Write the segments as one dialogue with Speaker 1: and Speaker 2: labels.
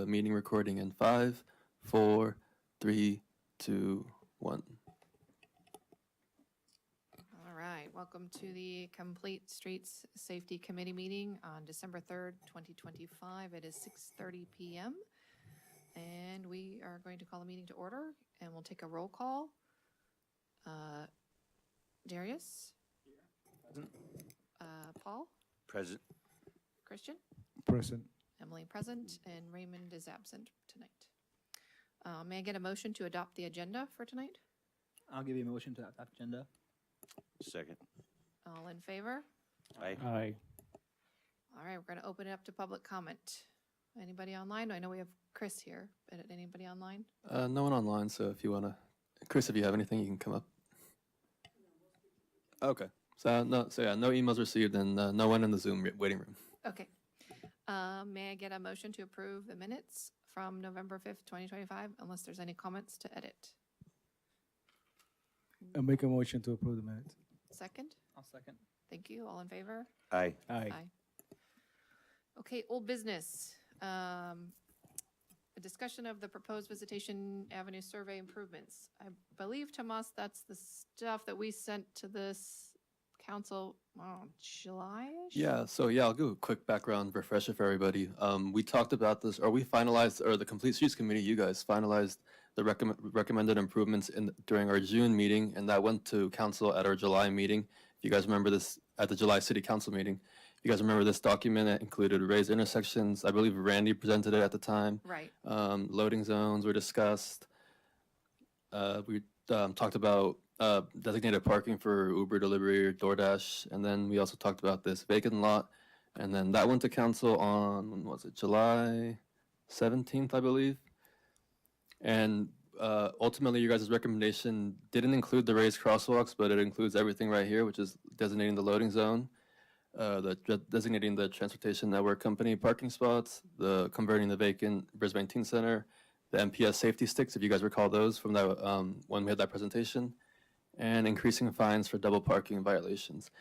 Speaker 1: meeting recording in 5, 4, 3, 2, 1.
Speaker 2: All right, welcome to the Complete Streets Safety Committee meeting on December 3rd, 2025. It is 6:30 p.m. And we are going to call the meeting to order, and we'll take a roll call. Darius? Paul?
Speaker 3: Present.
Speaker 2: Christian?
Speaker 4: Present.
Speaker 2: Emily present, and Raymond is absent tonight. May I get a motion to adopt the agenda for tonight?
Speaker 4: I'll give you a motion to adopt agenda.
Speaker 3: Second.
Speaker 2: All in favor?
Speaker 3: Aye.
Speaker 4: Aye.
Speaker 2: All right, we're going to open it up to public comment. Anybody online? I know we have Chris here, but anybody online?
Speaker 1: No one online, so if you want to, Chris, if you have anything, you can come up. Okay. So no emails received, and no one in the Zoom waiting room.
Speaker 2: Okay. May I get a motion to approve the minutes from November 5th, 2025, unless there's any comments to edit?
Speaker 4: I'll make a motion to approve the minutes.
Speaker 2: Second?
Speaker 4: I'll second.
Speaker 2: Thank you. All in favor?
Speaker 3: Aye.
Speaker 4: Aye.
Speaker 2: Okay, old business. A discussion of the proposed Visitation Avenue survey improvements. I believe, Tomas, that's the stuff that we sent to this council, July-ish?
Speaker 1: Yeah, so I'll give a quick background refresher for everybody. We talked about this, or we finalized, or the Complete Streets Committee, you guys finalized the recommended improvements during our June meeting, and that went to council at our July meeting. If you guys remember this, at the July City Council meeting, if you guys remember this document, it included raised intersections. I believe Randy presented it at the time.
Speaker 2: Right.
Speaker 1: Loading zones were discussed. We talked about designated parking for Uber delivery or DoorDash, and then we also talked about this vacant lot, and then that went to council on, when was it, July 17th, I believe. And ultimately, you guys' recommendation didn't include the raised crosswalks, but it includes everything right here, which is designating the loading zone, designating the transportation network company parking spots, the converting the vacant Brisbane Teen Center, the MPS safety sticks, if you guys recall those from that when we had that presentation, and increasing fines for double parking violations.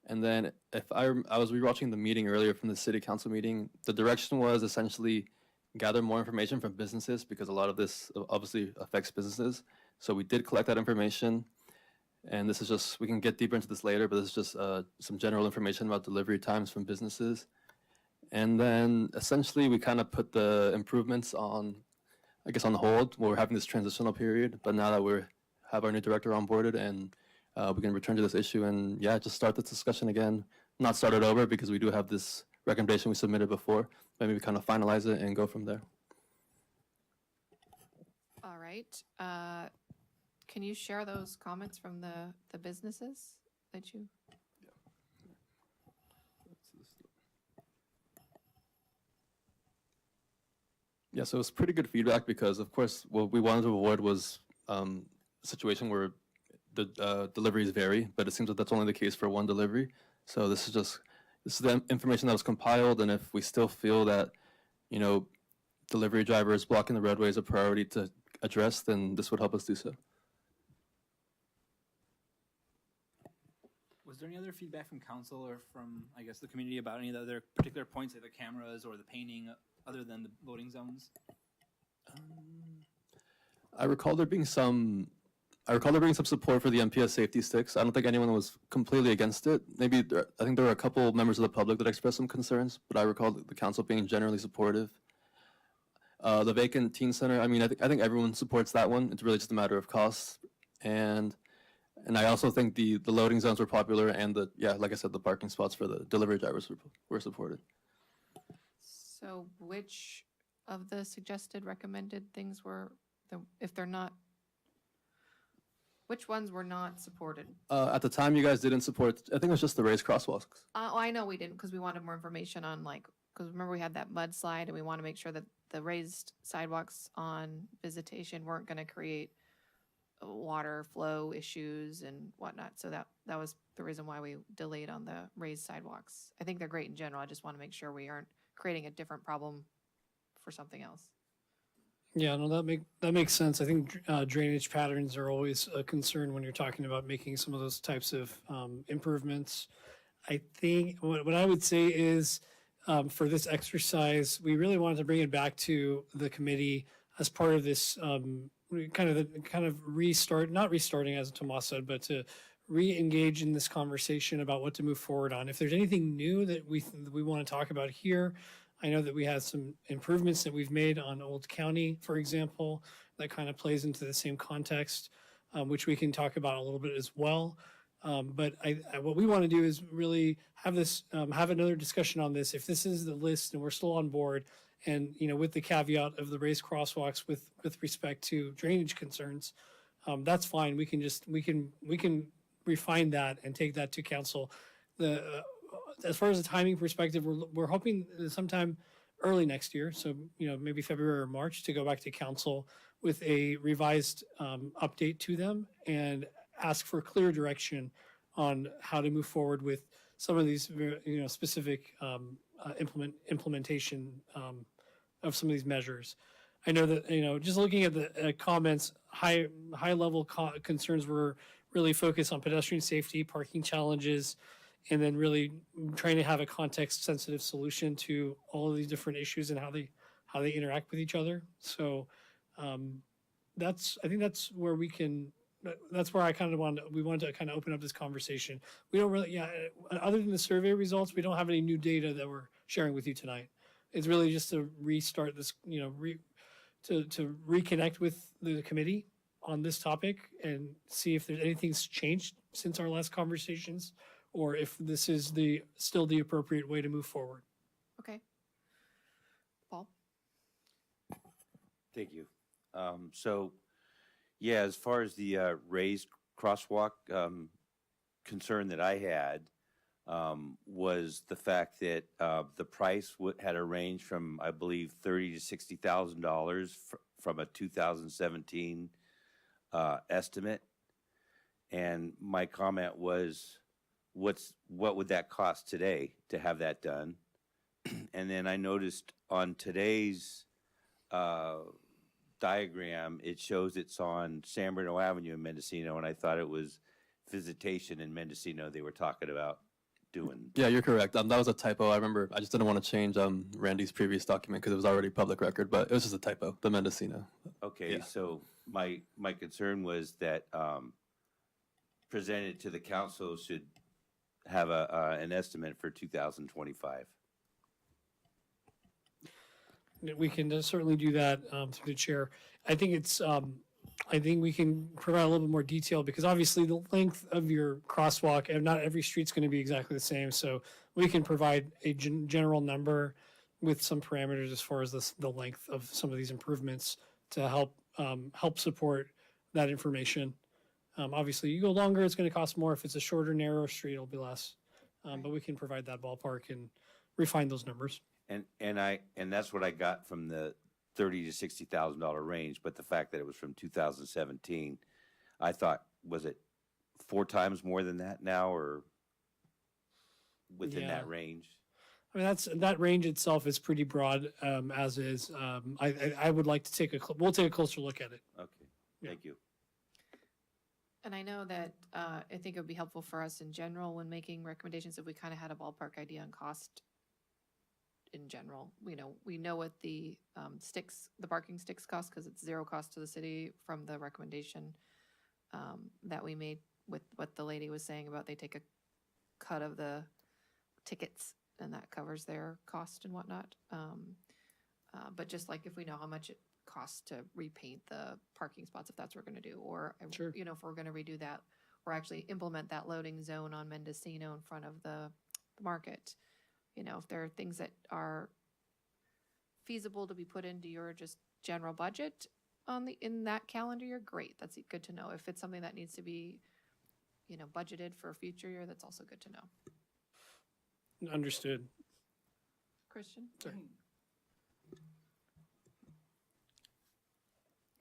Speaker 1: And then if I was rewatching the meeting earlier from the city council meeting, the direction was essentially gather more information from businesses, because a lot of this obviously affects businesses. So we did collect that information, and this is just, we can get deeper into this later, but this is just some general information about delivery times from businesses. And then essentially we kind of put the improvements on, I guess, on hold while we're having this transitional period. But now that we have our new director onboarded, and we can return to this issue and just start this discussion again. Not start it over, because we do have this recommendation we submitted before. Maybe we kind of finalize it and go from there.
Speaker 2: All right. Can you share those comments from the businesses that you?
Speaker 1: Yeah, so it's pretty good feedback, because, of course, what we wanted to avoid was a situation where the deliveries vary, but it seems that that's only the case for one delivery. So this is the information that was compiled, and if we still feel that, delivery drivers blocking the roadway is a priority to address, then this would help us do so.
Speaker 5: Was there any other feedback from council or from, I guess, the community about any of the other particular points, like the cameras or the painting, other than the loading zones?
Speaker 1: I recall there being some support for the MPS safety sticks. I don't think anyone was completely against it. I think there were a couple members of the public that expressed some concerns, but I recall the council being generally supportive. The vacant teen center, I think everyone supports that one. It's really just a matter of cost. And I also think the loading zones were popular, and like I said, the parking spots for the delivery drivers were supported.
Speaker 2: So which of the suggested recommended things were, if they're not, which ones were not supported?
Speaker 1: At the time, you guys didn't support, I think it was just the raised crosswalks.
Speaker 2: I know we didn't, because we wanted more information on, because remember we had that mudslide, and we want to make sure that the raised sidewalks on Visitation weren't going to create water flow issues and whatnot. So that was the reason why we delayed on the raised sidewalks. I think they're great in general. I just want to make sure we aren't creating a different problem for something else.
Speaker 6: Yeah, no, that makes sense. I think drainage patterns are always a concern when you're talking about making some of those types of improvements. I think what I would say is for this exercise, we really wanted to bring it back to the committee as part of this kind of restart, not restarting as Tomas said, but to re-engage in this conversation about what to move forward on. If there's anything new that we want to talk about here, I know that we had some improvements that we've made on Old County, for example, that kind of plays into the same context, which we can talk about a little bit as well. But what we want to do is really have this, have another discussion on this. If this is the list and we're still on board, and with the caveat of the raised crosswalks with respect to drainage concerns, that's fine. We can refine that and take that to council. As far as the timing perspective, we're hoping sometime early next year, so maybe February or March, to go back to council with a revised update to them and ask for clear direction on how to move forward with some of these specific implementation of some of these measures. I know that just looking at the comments, high level concerns were really focused on pedestrian safety, parking challenges, and then really trying to have a context sensitive solution to all of these different issues and how they interact with each other. So I think that's where that's where we wanted to kind of open up this conversation. We don't really, other than the survey results, we don't have any new data that we're sharing with you tonight. It's really just to restart this, to reconnect with the committee on this topic and see if there's anything's changed since our last conversations, or if this is still the appropriate way to move forward.
Speaker 2: Okay. Paul?
Speaker 3: Thank you. As far as the raised crosswalk concern that I had was the fact that the price had a range from, I believe, $30,000 to $60,000 from a 2017 estimate, and my comment was, what would that cost today to have that done? And then I noticed on today's diagram, it shows it's on San Bruno Avenue in Mendocino, and I thought it was Visitacion in Mendocino they were talking about doing.
Speaker 1: Yeah, you're correct. That was a typo. I remember. I just didn't want to change Randy's previous document because it was already public record, but it was just a typo. The Mendocino.
Speaker 3: Okay,
Speaker 1: Yeah.
Speaker 3: so my concern was that presented to the council should have an estimate for 2025.
Speaker 6: We can certainly do that through the chair. I think I think we can provide a little bit more detail because obviously the length of your crosswalk, and not every street's going to be exactly the same. So we can provide a general number with some parameters as far as the length of some of these improvements to help support that information. Obviously, you go longer, it's going to cost more. If it's a shorter, narrow street, it'll be less. But we can provide that ballpark and refine those numbers.
Speaker 3: And that's what I got from the $30,000 to $60,000 range. But the fact that it was from 2017, I thought, was it 4 times more than that now, or within that range?
Speaker 6: I mean, that range itself is pretty broad, as is. I would like to we'll take a closer look at it.
Speaker 3: Okay,
Speaker 6: Yeah.
Speaker 3: thank you.
Speaker 2: And I know that I think it would be helpful for us in general when making recommendations if we kind of had a ballpark idea on cost in general. We know what the parking sticks cost because it's zero cost to the city from the recommendation that we made with what the lady was saying about they take a cut of the tickets and that covers their cost and whatnot. But just like if we know how much it costs to repaint the parking spots, if that's what we're going to do, or
Speaker 6: Sure.
Speaker 2: if we're going to redo that or actually implement that loading zone on Mendocino in front of the market, if there are things that are feasible to be put into your just general budget in that calendar year, great. That's good to know. If it's something that needs to be, budgeted for a future year, that's also good to know.
Speaker 6: Understood.
Speaker 2: Christian?
Speaker 6: Sorry.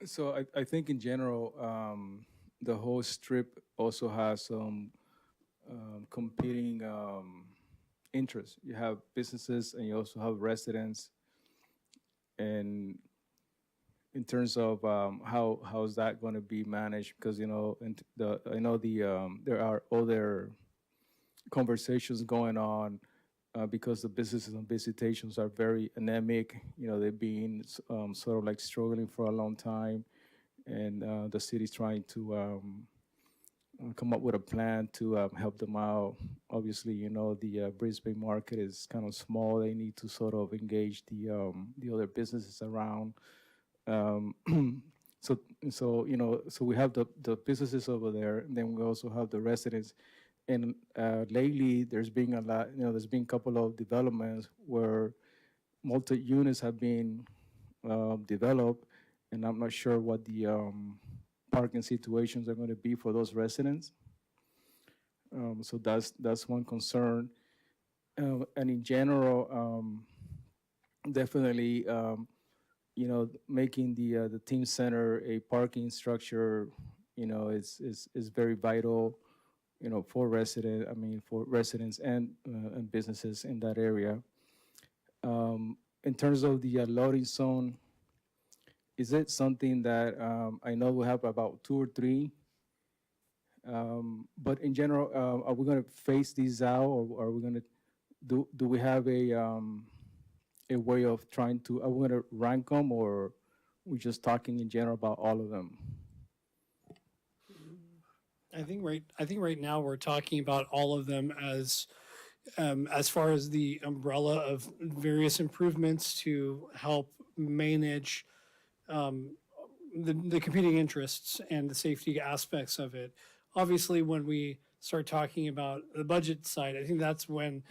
Speaker 4: So I think in general, the whole strip also has some competing interests. You have businesses and you also have residents. And in terms of how's that going to be managed, because I know there are other conversations going on because the businesses and visitations are very anemic. You know, they've been sort of like struggling for a long time, and the city's trying to come up with a plan to help them out. Obviously, you know, the Brisbane market is kind of small. They need to sort of engage the other businesses around. Um, so you know, so we have the businesses over there, and then we also have the residents. And lately, there's been a lot. You know, there's been a couple of developments where multi units have been developed, and I'm not sure what the parking situations are going to be for those residents. So that's one concern. And in general, definitely, you know, making the team center a parking structure, you know, is very vital, you know, for for residents and businesses in that area. In terms of the loading zone, is it something that I know we have about 2 or 3, but in general, are we going to phase these out, or are we going to do we have a way of trying to? Are we going to rank them, or we're just talking in general about all of them?
Speaker 6: I think right now we're talking about all of them as far as the umbrella of various improvements to help manage the competing interests and the safety aspects of it. Obviously, when we start talking about the budget side, I think that's when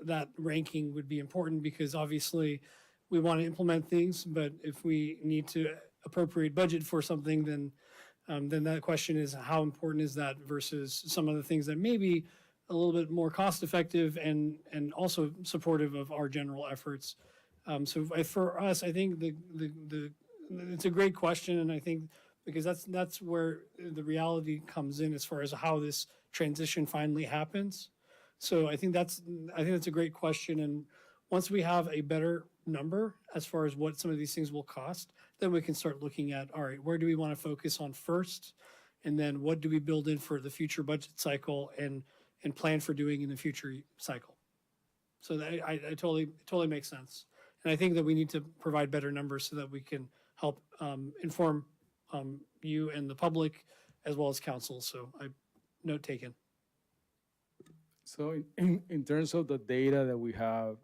Speaker 6: that ranking would be important, because obviously we want to implement things, but if we need to appropriate budget for something, then that question is, how important is that versus some of the things that may be a little bit more cost effective and also supportive of our general efforts. So for us, I think it's a great question, and I think because that's where the reality comes in as far as how this transition finally happens. So I think that's a great question, and once we have a better number as far as what some of these things will cost, then we can start looking at, all right, where do we want to focus on first, and then what do we build in for the future budget cycle and plan for doing in the future cycle. So that I totally makes sense, and I think that we need to provide better numbers so that we can help inform you and the public as well as council. So note taken.
Speaker 4: So in terms of the data that we have,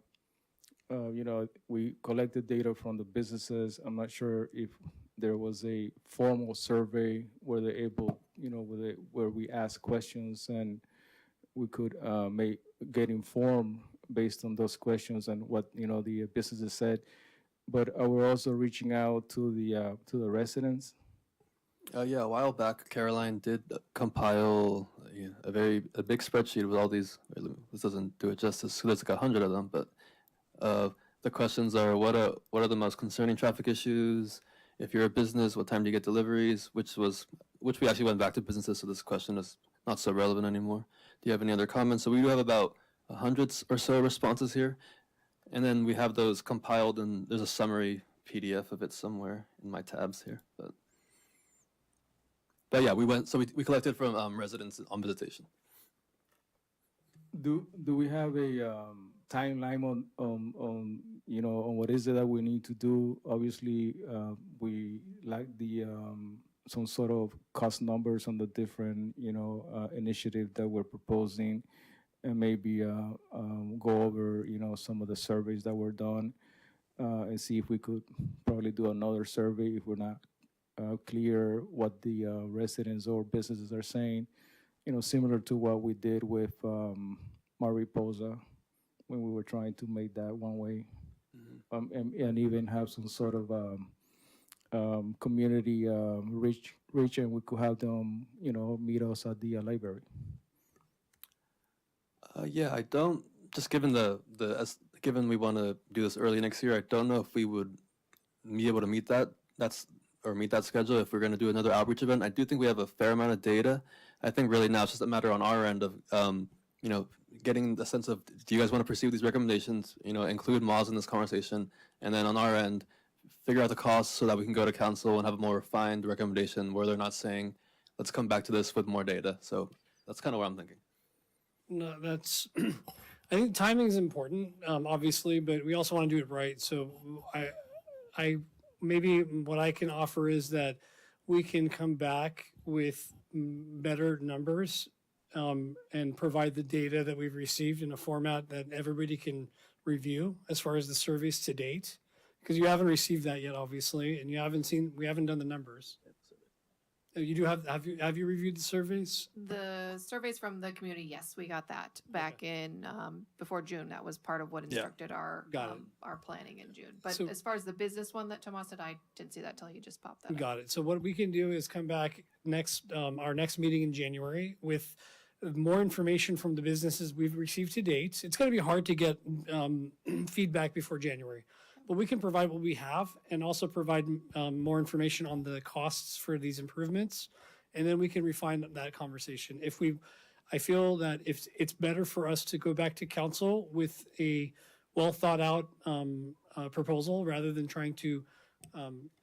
Speaker 4: you know, we collected data from the businesses. I'm not sure if there was a formal survey where they're able, you know, where we ask questions and we could get informed based on those questions and what, you know, the businesses said. But we're also reaching out to the residents.
Speaker 1: Yeah, a while back, Caroline did compile a big spreadsheet with all these. This doesn't do it justice. There's like 100 of them, but the questions are: what are the most concerning traffic issues? If you're a business, what time do you get deliveries? Which we actually went back to businesses, so this question is not so relevant anymore. Do you have any other comments? So we do have about 100 or so responses here, and then we have those compiled, and there's a summary PDF of it somewhere in my tabs here, But yeah, we collected from residents on visitation.
Speaker 4: Do we have a timeline on you know, on what is it that we need to do? Obviously, we like the some sort of cost numbers on the different, you know, initiative that we're proposing, and maybe go over, you know, some of the surveys that were done, and see if we could probably do another survey if we're not clear what the residents or businesses are saying, you know, similar to what we did with Mariposa when we were trying to make that one way, and even have some sort of community reach, and we could have them, you know, meet us at the library.
Speaker 1: Yeah, I don't. Just given given we want to do this early next year, I don't know if we would be able to meet that schedule if we're going to do another outreach event. I do think we have a fair amount of data. I think really now it's just a matter on our end of, you know, getting the sense of, do you guys want to pursue these recommendations, you know, include Moz in this conversation, and then on our end, figure out the costs so that we can go to council and have a more refined recommendation where they're not saying, let's come back to this with more data. So that's kind of what I'm thinking.
Speaker 6: No, that's, I think timing is important, obviously, but we also want to do it right. So I maybe what I can offer is that we can come back with better numbers and provide the data that we've received in a format that everybody can review as far as the surveys to date. Because you haven't received that yet, obviously, and we haven't done the numbers. You do have you reviewed the surveys?
Speaker 2: The surveys from the community, yes, we got that back in, before June. That was part of what instructed our,
Speaker 6: Got it.
Speaker 2: our planning in June. But
Speaker 6: So-
Speaker 2: as far as the business one that Tomas said, I didn't see that till you just popped that up.
Speaker 6: Got it. So what we can do is come back next, our next meeting in January with more information from the businesses we've received to date. It's going to be hard to get feedback before January, but we can provide what we have and also provide more information on the costs for these improvements. And then we can refine that conversation. I feel that if it's better for us to go back to council with a well thought out proposal rather than trying to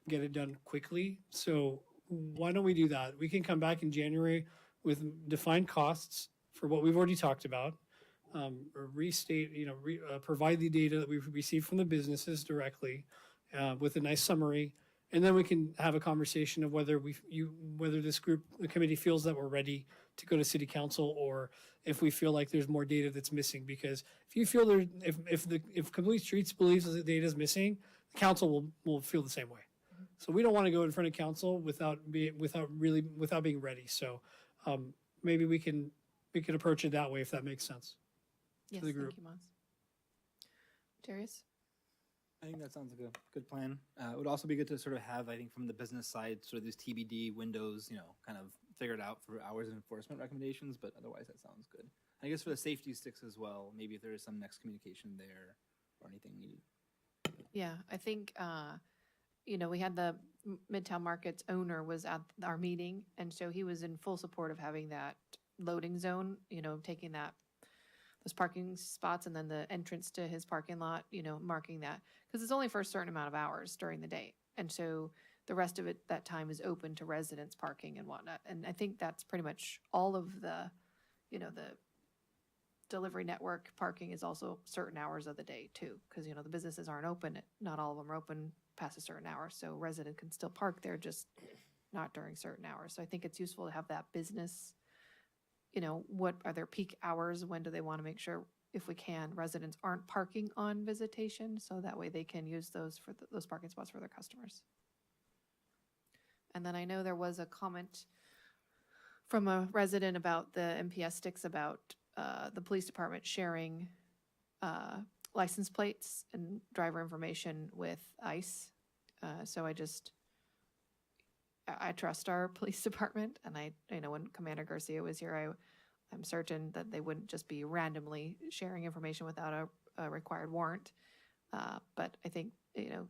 Speaker 6: get it done quickly. So why don't we do that? We can come back in January with defined costs for what we've already talked about. Or restate, provide the data that we've received from the businesses directly with a nice summary. And then we can have a conversation of whether whether this group, the committee feels that we're ready to go to city council, or if we feel like there's more data that's missing. Because if you feel if Complete Streets believes that the data is missing, the council will feel the same way. So we don't want to go in front of council without being ready. So maybe we can approach it that way if that makes sense.
Speaker 2: Yes,
Speaker 6: the
Speaker 2: thank
Speaker 6: group.
Speaker 2: you, Mons. Darius?
Speaker 5: I think that sounds like a good plan. It would also be good to sort of have, I think, from the business side, sort of these TBD windows, kind of figured out for hours of enforcement recommendations, but otherwise that sounds good. I guess for the safety sticks as well, maybe if there is some next communication there or anything needed.
Speaker 2: Yeah, I think, we had the Midtown Markets owner was at our meeting, and so he was in full support of having that loading zone, taking those parking spots and then the entrance to his parking lot, marking that. Because it's only for a certain amount of hours during the day. And so the rest of it, that time is open to residents parking and whatnot. And I think that's pretty much all of the delivery network parking is also certain hours of the day too. Because, the businesses aren't open. Not all of them are open past a certain hour. So residents can still park there, just not during certain hours. So I think it's useful to have that business, what are their peak hours? When do they want to make sure, if we can, residents aren't parking on Visitation, so that way they can use those for those parking spots for their customers. And then I know there was a comment from a resident about the MPS sticks about the police department sharing license plates and driver information with ICE. So I trust our police department, and when Commander Garcia was here, I'm certain that they wouldn't just be randomly sharing information without a required warrant. But I think,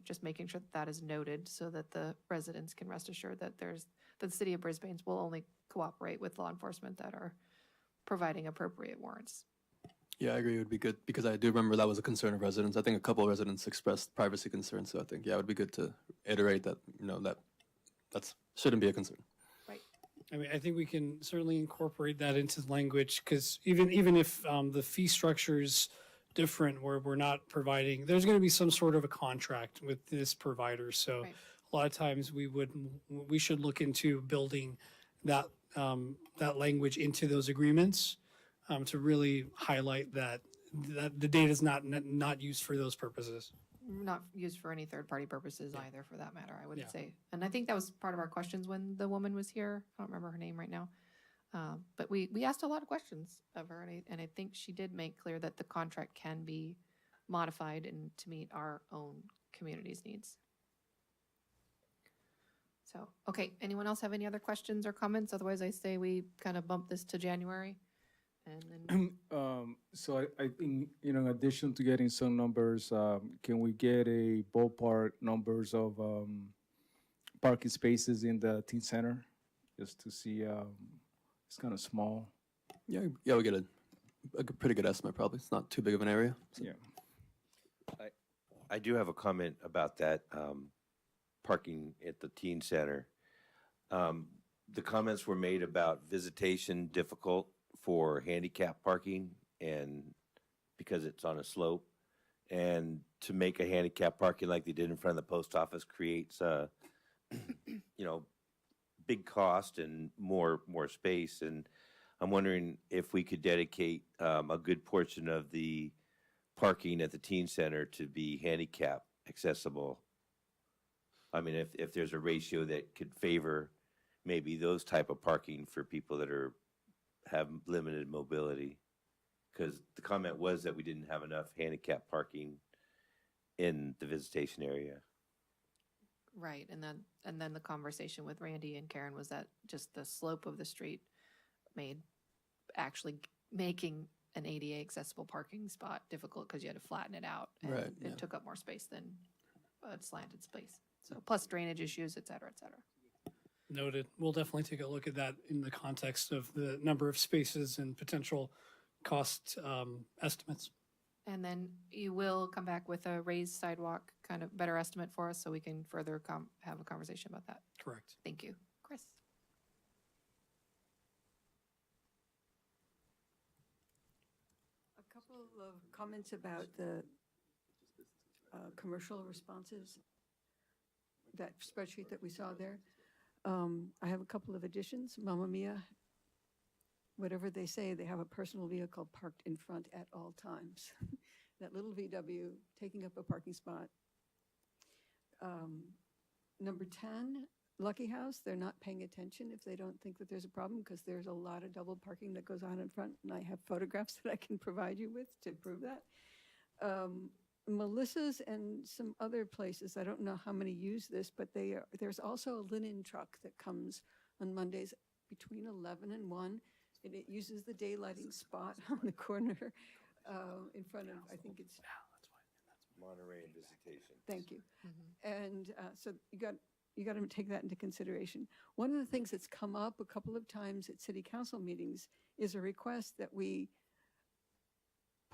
Speaker 2: just making sure that is noted so that the residents can rest assured that the city of Brisbane will only cooperate with law enforcement that are providing appropriate warrants.
Speaker 1: Yeah, I agree. It would be good because I do remember that was a concern of residents. I think a couple of residents expressed privacy concerns. So I think, it would be good to iterate that, that shouldn't be a concern.
Speaker 6: I mean, I think we can certainly incorporate that into the language, because even if the fee structure is different, where we're not providing, there's going to be some sort of a contract with this provider. So
Speaker 2: Right.
Speaker 6: a lot of times we should look into building that language into those agreements to really highlight that the data is not used for those purposes.
Speaker 2: Not used for any third-party purposes either, for that matter, I would
Speaker 6: Yeah.
Speaker 2: say. And I think that was part of our questions when the woman was here. I don't remember her name right now. But we asked a lot of questions of her, and I think she did make clear that the contract can be modified and to meet our own community's needs. So, okay, anyone else have any other questions or comments? Otherwise, I say we kind of bump this to January. And then,
Speaker 4: So I think, in addition to getting some numbers, can we get a ballpark numbers of parking spaces in the teen center? Just to see, it's kind of small.
Speaker 1: Yeah, we get a pretty good estimate probably. It's not too big of an area. So.
Speaker 4: Yeah.
Speaker 3: I do have a comment about that parking at the teen center. The comments were made about visitation difficult for handicap parking, and because it's on a slope. And to make a handicap parking like they did in front of the post office creates a, big cost and more space. And I'm wondering if we could dedicate a good portion of the parking at the teen center to be handicap accessible. I mean, if there's a ratio that could favor maybe those type of parking for people that have limited mobility. Because the comment was that we didn't have enough handicap parking in the visitation area.
Speaker 2: Right, and then the conversation with Randy and Karen was that just the slope of the street actually making an ADA accessible parking spot difficult because you had to flatten it out. And
Speaker 1: Right, yeah.
Speaker 2: it took up more space than a slanted space. So plus drainage issues, et cetera, et cetera.
Speaker 6: Noted. We'll definitely take a look at that in the context of the number of spaces and potential cost estimates.
Speaker 2: And then you will come back with a raised sidewalk kind of better estimate for us so we can further have a conversation about that.
Speaker 6: Correct.
Speaker 2: Thank you. Chris?
Speaker 7: A couple of comments about the commercial responses, that spreadsheet that we saw there. I have a couple of additions. Mamma Mia, whatever they say, they have a personal vehicle parked in front at all times. That little VW taking up a parking spot. Number 10, Lucky House, they're not paying attention if they don't think that there's a problem because there's a lot of double parking that goes on in front, and I have photographs that I can provide you with to prove that. Melissa's and some other places, I don't know how many use this, but there's also a linen truck that comes on Mondays between 11 and 1, and it uses the daylighting spot on the corner in front of, I think it's,
Speaker 3: Monterey and Visitation.
Speaker 7: thank you. And so you got to take that into consideration. One of the things that's come up a couple of times at city council meetings is a request that we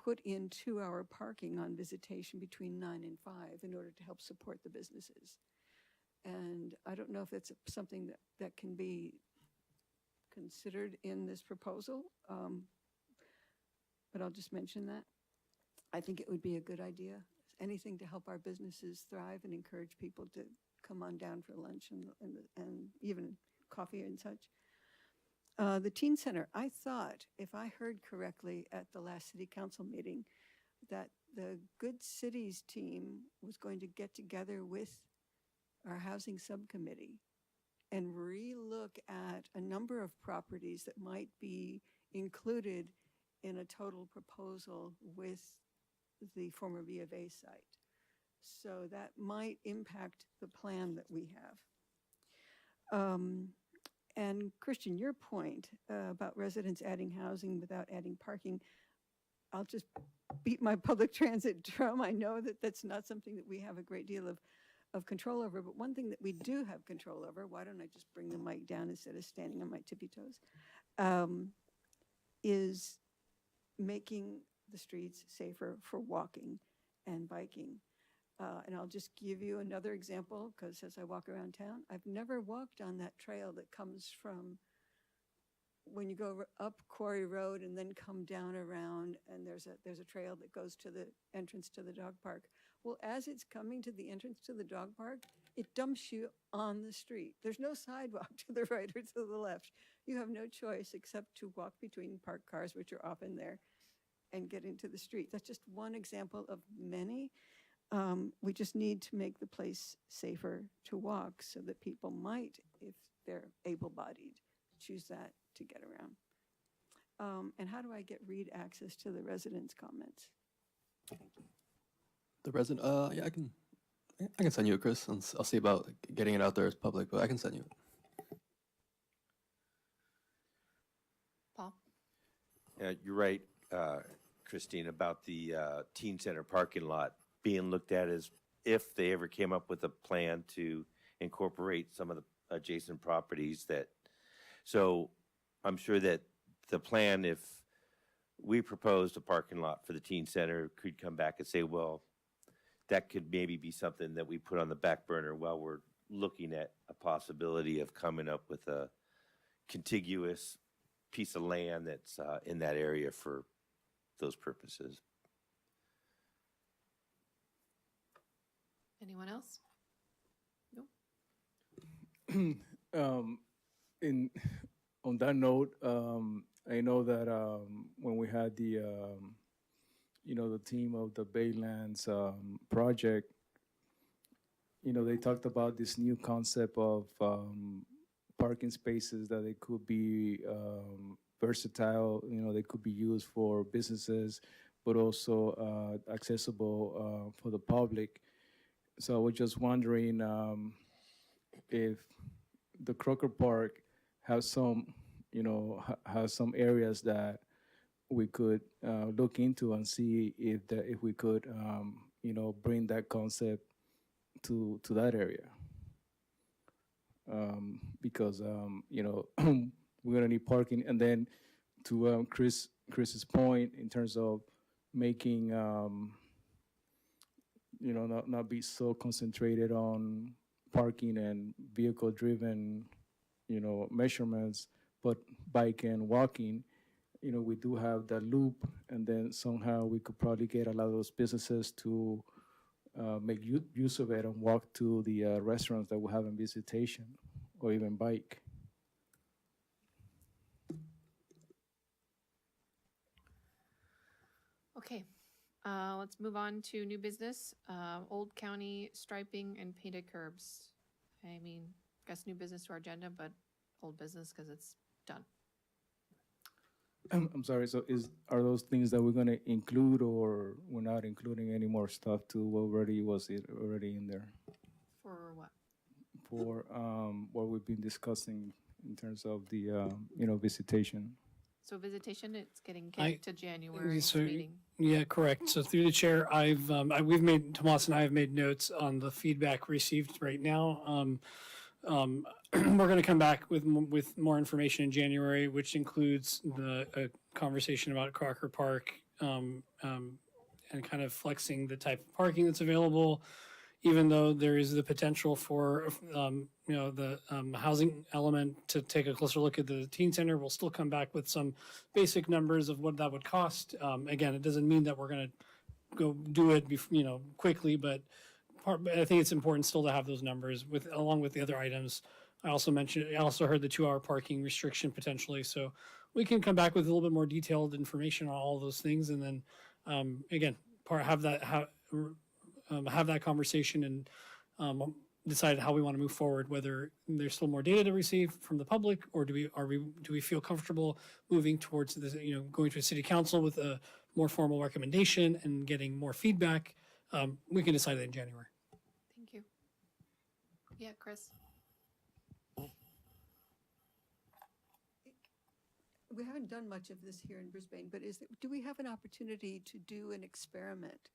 Speaker 7: put in 2-hour parking on Visitation between 9 and 5 in order to help support the businesses. And I don't know if that's something that can be considered in this proposal, but I'll just mention that. I think it would be a good idea. Anything to help our businesses thrive and encourage people to come on down for lunch and even coffee and such. The teen center, I thought, if I heard correctly at the last city council meeting, that the Good Cities team was going to get together with our housing subcommittee and relook at a number of properties that might be included in a total proposal with the former B of A site. So that might impact the plan that we have. And Christian, your point about residents adding housing without adding parking, I'll just beat my public transit drum. I know that that's not something that we have a great deal of control over, but one thing that we do have control over, why don't I just bring the mic down instead of standing on my tippy toes, is making the streets safer for walking and biking. And I'll just give you another example, because as I walk around town, I've never walked on that trail that comes from when you go up Quarry Road and then come down around, and there's a trail that goes to the entrance to the dog park. Well, as it's coming to the entrance to the dog park, it dumps you on the street. There's no sidewalk to the right or to the left. You have no choice except to walk between parked cars, which are often there, and get into the street. That's just one example of many. We just need to make the place safer to walk so that people might, if they're able-bodied, choose that to get around. And how do I read access to the residents' comments?
Speaker 1: The resident, yeah, I can send you it, Chris, and I'll see about getting it out there as public, but I can send you it.
Speaker 2: Paul?
Speaker 3: Yeah, you're right, Christine, about the teen center parking lot being looked at as if they ever came up with a plan to incorporate some of the adjacent properties that, so I'm sure that the plan, if we proposed a parking lot for the teen center, could come back and say, well, that could maybe be something that we put on the back burner while we're looking at a possibility of coming up with a contiguous piece of land that's in that area for those purposes.
Speaker 2: Anyone else?
Speaker 4: In on that note, I know that when we had the the team of the Baylands project, they talked about this new concept of parking spaces that they could be versatile. They could be used for businesses, but also accessible for the public. So I was just wondering if the Crocker Park has some, has some areas that we could look into and see if we could, bring that concept to that area. Because we're gonna need parking, and then to Chris's point in terms of making not be so concentrated on parking and vehicle driven measurements, but bike and walking. We do have the loop, and then somehow we could probably get a lot of those businesses to make use of it and walk to the restaurants that we have in Visitation, or even bike.
Speaker 2: Okay, let's move on to new business, Old County striping and painted curbs. I mean, guess new business to our agenda, but old business because it's done.
Speaker 4: I'm sorry. So, are those things that we're going to include, or we're not including any more stuff to what already was already in there
Speaker 2: For what?
Speaker 4: for what we've been discussing in terms of the Visitation?
Speaker 2: So visitation, it's getting
Speaker 6: I-
Speaker 2: kicked to January
Speaker 6: so-
Speaker 2: meeting.
Speaker 6: Yeah, correct. So through the chair, we've made, Tomas and I have made notes on the feedback received right now. We're going to come back with more information in January, which includes the conversation about Crocker Park, and kind of flexing the type of parking that's available, even though there is the potential for, the housing element to take a closer look at the teen center. We'll still come back with some basic numbers of what that would cost. Again, it doesn't mean that we're going to go do it, quickly, but I think it's important still to have those numbers along with the other items. I also heard the 2-hour parking restriction potentially. So we can come back with a little bit more detailed information on all those things. And then, again, have that conversation and decide how we want to move forward, whether there's still more data to receive from the public, or do we feel comfortable moving towards this, going to a city council with a more formal recommendation and getting more feedback. We can decide that in January.
Speaker 2: Thank you. Yeah, Chris?
Speaker 7: We haven't done much of this here in Brisbane, but do we have an opportunity to do an experiment,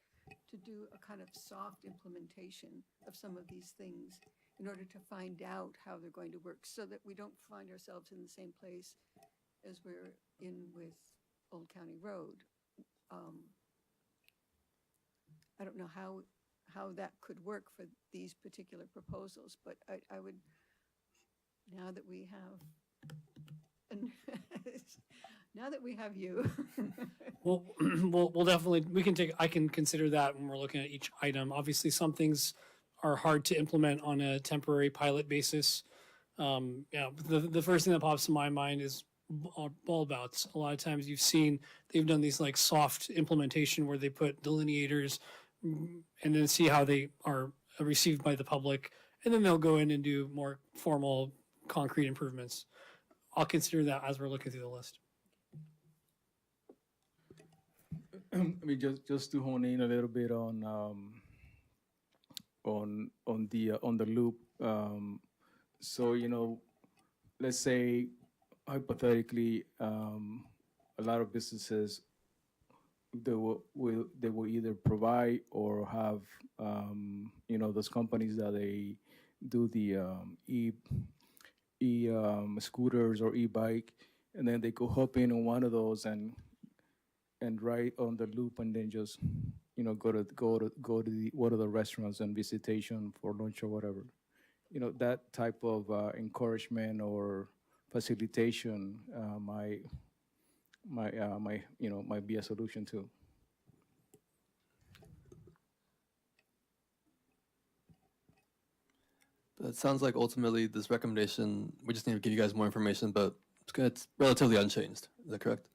Speaker 7: to do a kind of soft implementation of some of these things in order to find out how they're going to work, so that we don't find ourselves in the same place as we're in with Old County Road? I don't know how that could work for these particular proposals, but I would, now that we have you.
Speaker 6: Well, we'll definitely, I can consider that when we're looking at each item. Obviously, some things are hard to implement on a temporary pilot basis. The first thing that pops in my mind is ball bouts. A lot of times you've seen, they've done these like soft implementation where they put delineators and then see how they are received by the public. And then they'll go in and do more formal concrete improvements. I'll consider that as we're looking through the list.
Speaker 4: I mean, just to hone in a little bit on the loop. So let's say hypothetically, a lot of businesses they will either provide or have those companies that they do the scooters or e-bike, and then they go hop in on one of those and ride on the loop, and then just go to one of the restaurants and Visitation for lunch or whatever. That type of encouragement or facilitation might be a solution too.
Speaker 1: But it sounds like ultimately this recommendation, we just need to give you guys more information, but it's relatively unchanged. Is that correct?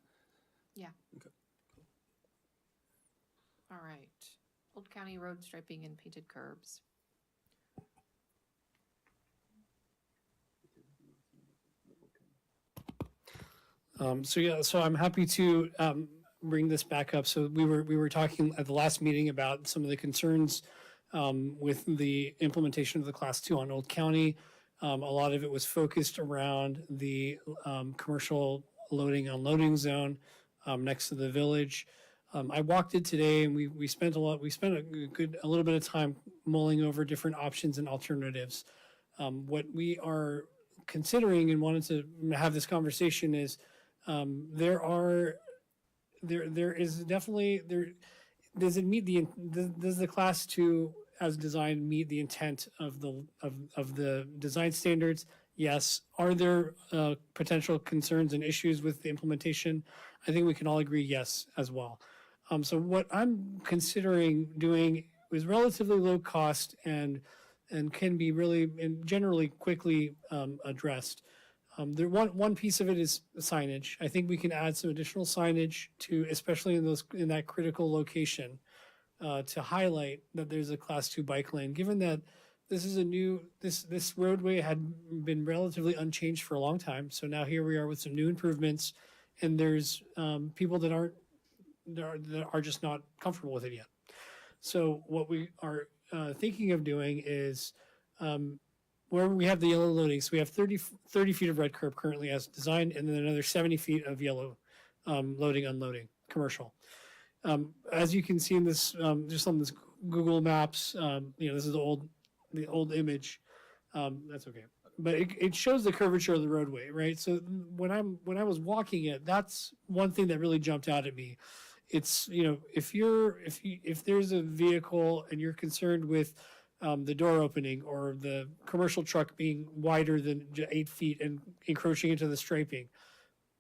Speaker 2: All right. Old County Road striping and painted curbs.
Speaker 6: So I'm happy to bring this back up. So we were talking at the last meeting about some of the concerns with the implementation of the Class 2 on Old County. A lot of it was focused around the commercial loading unloading zone next to the village. I walked it today, and we spent a little bit of time mulling over different options and alternatives. What we are considering and wanted to have this conversation is there is definitely there. Does it meet does the Class 2 as designed meet the intent of the design standards? Yes. Are there potential concerns and issues with the implementation? I think we can all agree yes as well. So what I'm considering doing is relatively low cost and can be really and generally quickly addressed. One piece of it is signage. I think we can add some additional signage to, especially in that critical location, to highlight that there's a Class 2 bike lane. Given that this is this roadway had been relatively unchanged for a long time, so now here we are with some new improvements, and there's people that are just not comfortable with it yet. So what we are thinking of doing is where we have the yellow loading, so we have 30 feet of red curb currently as designed, and then another 70 feet of yellow loading, unloading, commercial. As you can see in this, just on this Google Maps, this is the old image. That's okay. But it shows the curvature of the roadway, right? So when I was walking it, that's one thing that really jumped out at me. It's, if there's a vehicle and you're concerned with the door opening or the commercial truck being wider than 8 feet and encroaching into the striping,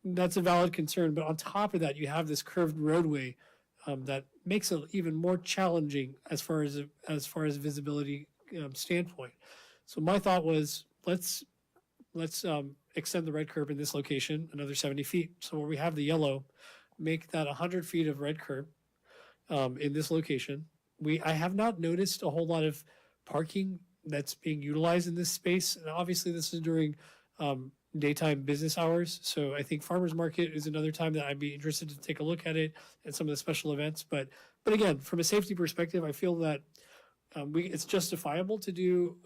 Speaker 6: that's a valid concern. But on top of that, you have this curved roadway that makes it even more challenging as far as visibility standpoint. So my thought was, let's extend the red curb in this location another 70 feet. So where we have the yellow, make that 100 feet of red curb in this location. I have not noticed a whole lot of parking that's being utilized in this space. And obviously this is during daytime business hours. So I think farmers market is another time that I'd be interested to take a look at it and some of the special events. But again, from a safety perspective, I feel that it's justifiable to do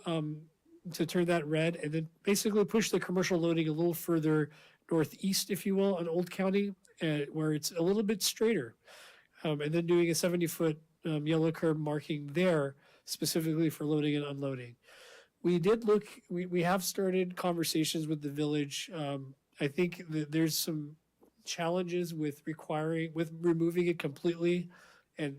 Speaker 6: to turn that red and then basically push the commercial loading a little further northeast, if you will, on Old County, where it's a little bit straighter, and then doing a 70-foot yellow curb marking there specifically for loading and unloading. We have started conversations with the village. I think that there's some challenges with removing it completely and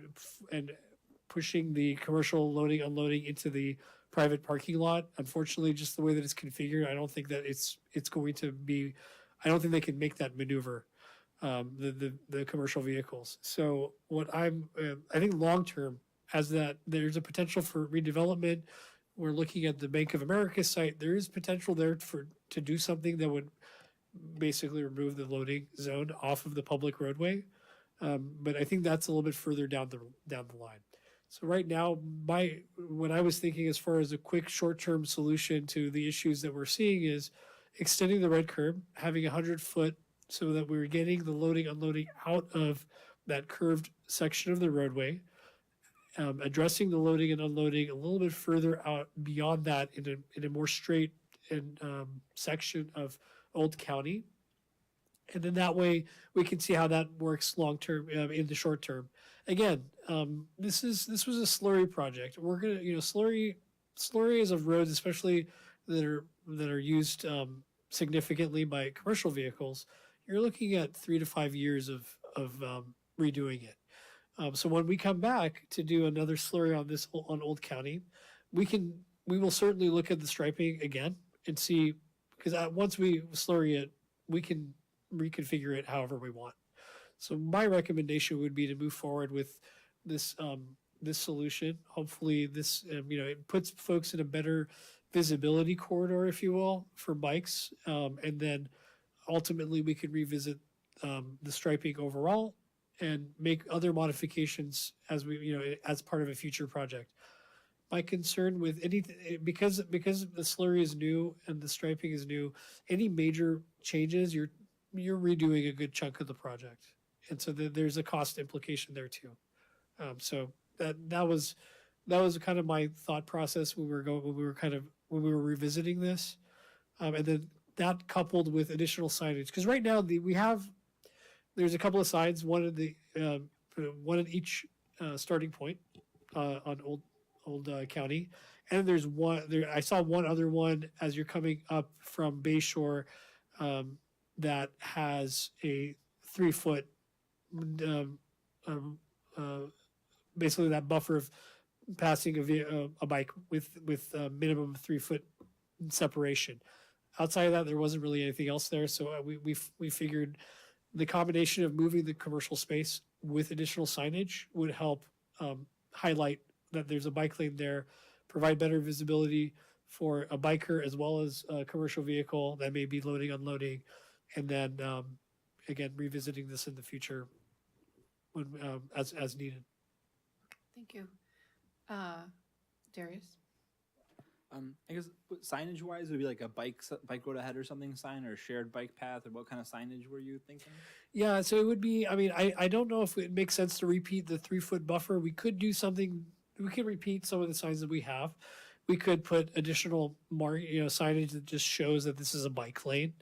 Speaker 6: pushing the commercial loading, unloading into the private parking lot. Unfortunately, just the way that it's configured, I don't think that it's going to be, I don't think they can make that maneuver, the commercial vehicles. So I think long-term, as that there's a potential for redevelopment. We're looking at the Bank of America site. There is potential there to do something that would basically remove the loading zone off of the public roadway. But I think that's a little bit further down the line. So right now, what I was thinking as far as a quick short-term solution to the issues that we're seeing is extending the red curb, having 100-foot so that we're getting the loading, unloading out of that curved section of the roadway, addressing the loading and unloading a little bit further out beyond that in a more straight section of Old County. And then that way we can see how that works long-term in the short term. Again, this was a slurry project. We're gonna, slurries of roads, especially that are used significantly by commercial vehicles. You're looking at 3 to 5 years of redoing it. So when we come back to do another slurry on Old County, we will certainly look at the striping again and see, because once we slurry it, we can reconfigure it however we want. So my recommendation would be to move forward with this solution. Hopefully, it puts folks in a better visibility corridor, if you will, for bikes. And then ultimately we could revisit the striping overall and make other modifications as as part of a future project. My concern with anything, because the slurry is new and the striping is new, any major changes, you're redoing a good chunk of the project, and so there's a cost implication there too. So that was kind of my thought process when we were revisiting this, and then that coupled with additional signage, because right now there's a couple of signs, one at each starting point on Old County, and there's one there. I saw one other one as you're coming up from Bayshore that has a 3-foot, basically that buffer of passing a bike with a minimum of 3-foot separation. Outside of that, there wasn't really anything else there, so we figured the combination of moving the commercial space with additional signage would help highlight that there's a bike lane there, provide better visibility for a biker as well as a commercial vehicle that may be loading, unloading, and then again revisiting this in the future when as needed.
Speaker 2: Thank you. Darius?
Speaker 5: I guess signage wise, would it be like a bike road ahead or something sign, or a shared bike path, or what kind of signage were you thinking?
Speaker 6: Yeah, so it would be, I mean, I don't know if it makes sense to repeat the 3-foot buffer. We could do something, we could repeat some of the signs that we have. We could put additional signage that just shows that this is a bike lane.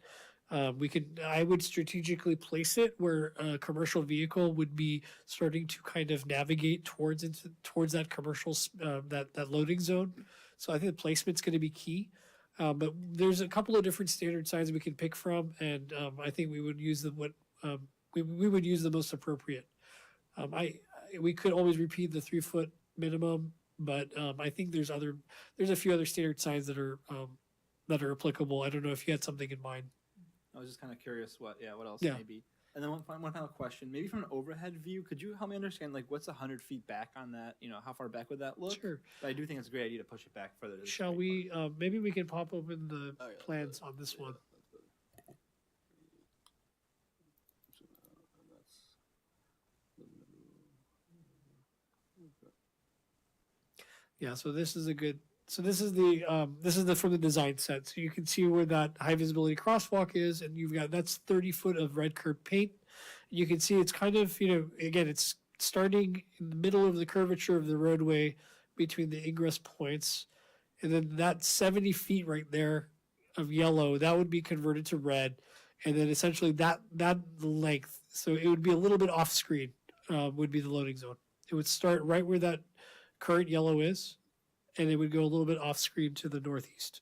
Speaker 6: I would strategically place it where a commercial vehicle would be starting to kind of navigate towards that commercial, that loading zone. So I think the placement's going to be key. But there's a couple of different standard signs we can pick from, and I think we would use we would use the most appropriate. We could always repeat the 3-foot minimum, but I think there's a few other standard signs that are applicable. I don't know if you had something in mind.
Speaker 5: I was just kind of curious what else
Speaker 6: Yeah.
Speaker 5: maybe. And then one final question, maybe from an overhead view, could you help me understand, like, what's 100 feet back on that? How far back would that look?
Speaker 6: Sure.
Speaker 5: But I do think it's a great idea to push it back further. To the
Speaker 6: Shall
Speaker 5: straight
Speaker 6: we?
Speaker 5: part.
Speaker 6: Maybe we can pop open the
Speaker 1: Oh, yeah,
Speaker 6: plans on this one. Yeah. So this is a good. So this is the from the design set. So you can see where that high visibility crosswalk is, and that's 30 foot of red curb paint. You can see it's kind of again it's starting in the middle of the curvature of the roadway between the ingress points, and then that 70 feet right there of yellow that would be converted to red, and then essentially that length. So it would be a little bit off screen. Would be the loading zone. It would start right where that current yellow is, and it would go a little bit off screen to the northeast.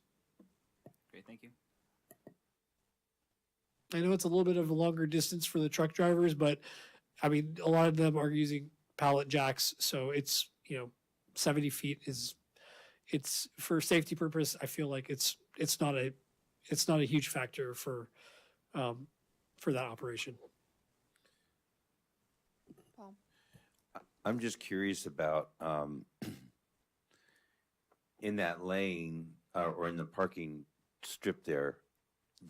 Speaker 5: Great, thank you.
Speaker 6: I know it's a little bit of a longer distance for the truck drivers, but I mean, a lot of them are using pallet jacks, so it's 70 feet it's for safety purpose. I feel like it's not a huge factor for that operation.
Speaker 2: Paul?
Speaker 3: I'm just curious about in that lane or in the parking strip there,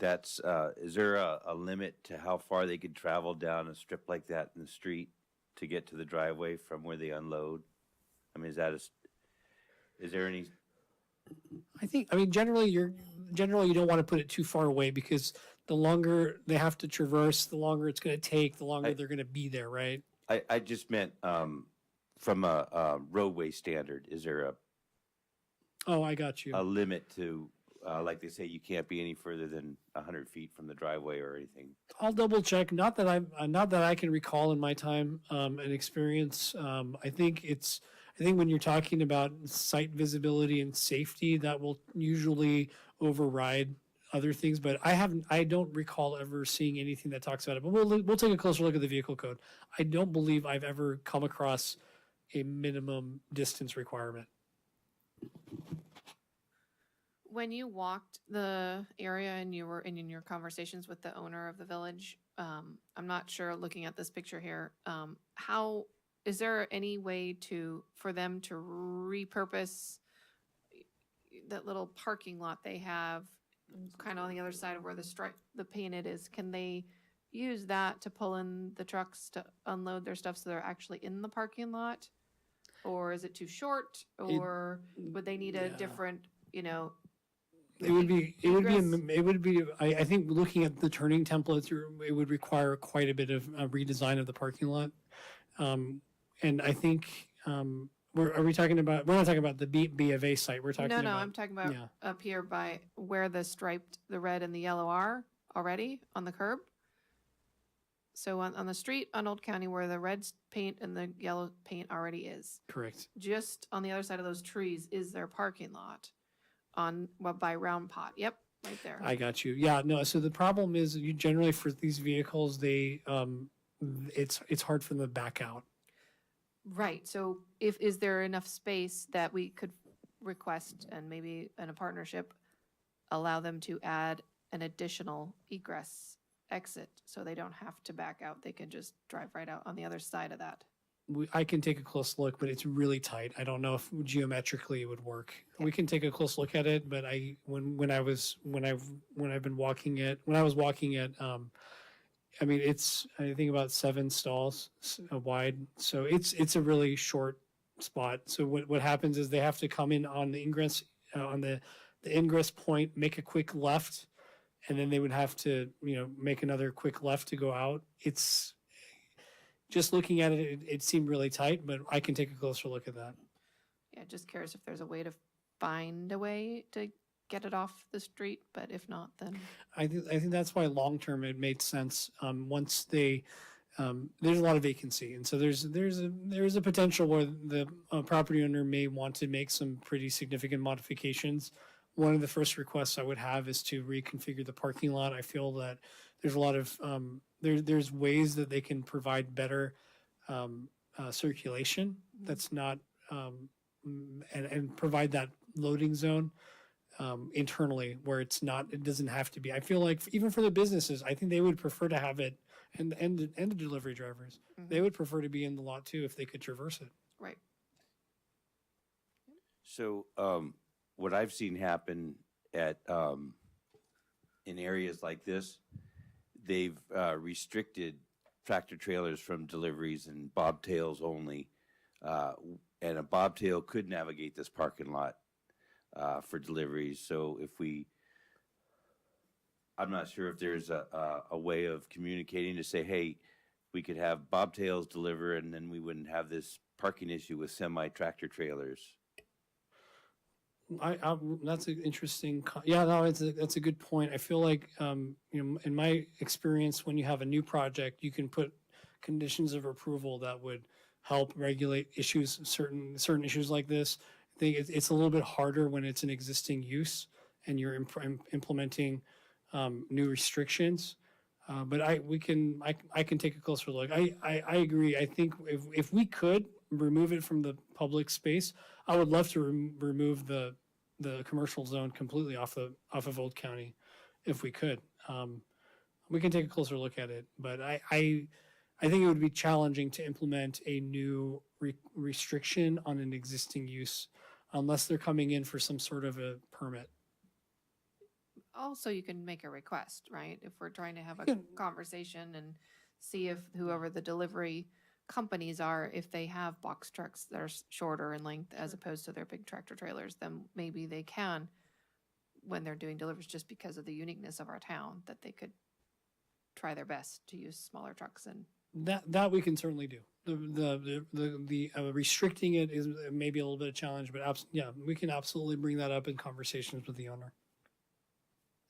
Speaker 3: is there a limit to how far they could travel down a strip like that in the street to get to the driveway from where they unload? I mean, is there any?
Speaker 6: I mean, generally you don't want to put it too far away, because the longer they have to traverse, the longer it's going to take, the longer they're going to be there, right?
Speaker 3: I just meant from a roadway standard. Is there
Speaker 6: Oh, I got you.
Speaker 3: a limit to, like they say, you can't be any further than 100 feet from the driveway or anything?
Speaker 6: I'll double check. Not that I can recall in my time and experience. I think when you're talking about site visibility and safety, that will usually override other things. But I don't recall ever seeing anything that talks about it. But we'll take a closer look at the vehicle code. I don't believe I've ever come across a minimum distance requirement.
Speaker 2: When you walked the area and you were in your conversations with the owner of the village, I'm not sure, looking at this picture here, how is there any way for them to repurpose that little parking lot they have, kind of on the other side of where the painted is, can they use that to pull in the trucks to unload their stuff so they're actually in the parking lot? Or is it too short? Or would they need a different,
Speaker 6: It would be,
Speaker 2: egress?
Speaker 6: I think looking at the turning templates, it would require quite a bit of redesign of the parking lot. And I think, are we talking about, we're not talking about the B of A site, we're talking
Speaker 2: No,
Speaker 6: about.
Speaker 2: no, I'm talking about
Speaker 6: yeah.
Speaker 2: up here by where the red and the yellow are already on the curb. So on the street on Old County where the red paint and the yellow paint already is.
Speaker 6: Correct.
Speaker 2: Just on the other side of those trees is their parking lot by Round Pot. Yep, right there.
Speaker 6: I got you. Yeah, no, so the problem is you generally for these vehicles, it's hard for them to back out.
Speaker 2: Right. So is there enough space that we could request and maybe in a partnership allow them to add an additional egress exit so they don't have to back out? They can just drive right out on the other side of that.
Speaker 6: I can take a close look, but it's really tight. I don't know if geometrically it would work. We can take a close look at it, but when I was walking it, I mean, it's, I think about 7 stalls wide. So it's a really short spot. So what happens is they have to come in on the ingress, on the ingress point, make a quick left, and then they would have to, make another quick left to go out. It's just looking at it, it seemed really tight, but I can take a closer look at that.
Speaker 2: Yeah, just curious if there's a way to find a way to get it off the street, but if not, then
Speaker 6: I think that's why long term it made sense. Once they, there's a lot of vacancy, and so there's a potential where the property owner may want to make some pretty significant modifications. One of the first requests I would have is to reconfigure the parking lot. I feel that there's a lot of there's ways that they can provide better circulation. That's not and provide that loading zone internally where it doesn't have to be. I feel like even for the businesses, I think they would prefer to have it, and the delivery drivers, they would prefer to be in the lot too if they could traverse it.
Speaker 2: right.
Speaker 3: So what I've seen happen at in areas like this, they've restricted tractor trailers from deliveries and bobtails only, and a bobtail could navigate this parking lot for deliveries. So I'm not sure if there's a way of communicating to say, hey, we could have bobtails deliver and then we wouldn't have this parking issue with semi-tractor trailers.
Speaker 6: That's an interesting. That's a good point. I feel like in my experience, when you have a new project, you can put conditions of approval that would help regulate issues, certain issues like this. I think it's a little bit harder when it's an existing use and you're implementing new restrictions. But I can take a closer look. I agree. I think if we could remove it from the public space, I would love to remove the commercial zone completely off of Old County, if we could. We can take a closer look at it, but I think it would be challenging to implement a new restriction on an existing use unless they're coming in for some sort of a permit.
Speaker 2: Also, you can make a request, right? If we're trying to have a conversation and see if whoever the delivery companies are, if they have box trucks that are shorter in length as opposed to their big tractor trailers, then maybe they can, when they're doing deliveries, just because of the uniqueness of our town, that they could try their best to use smaller trucks. And
Speaker 6: that we can certainly do. The restricting it is maybe a little bit of challenge, but we can absolutely bring that up in conversations with the owner.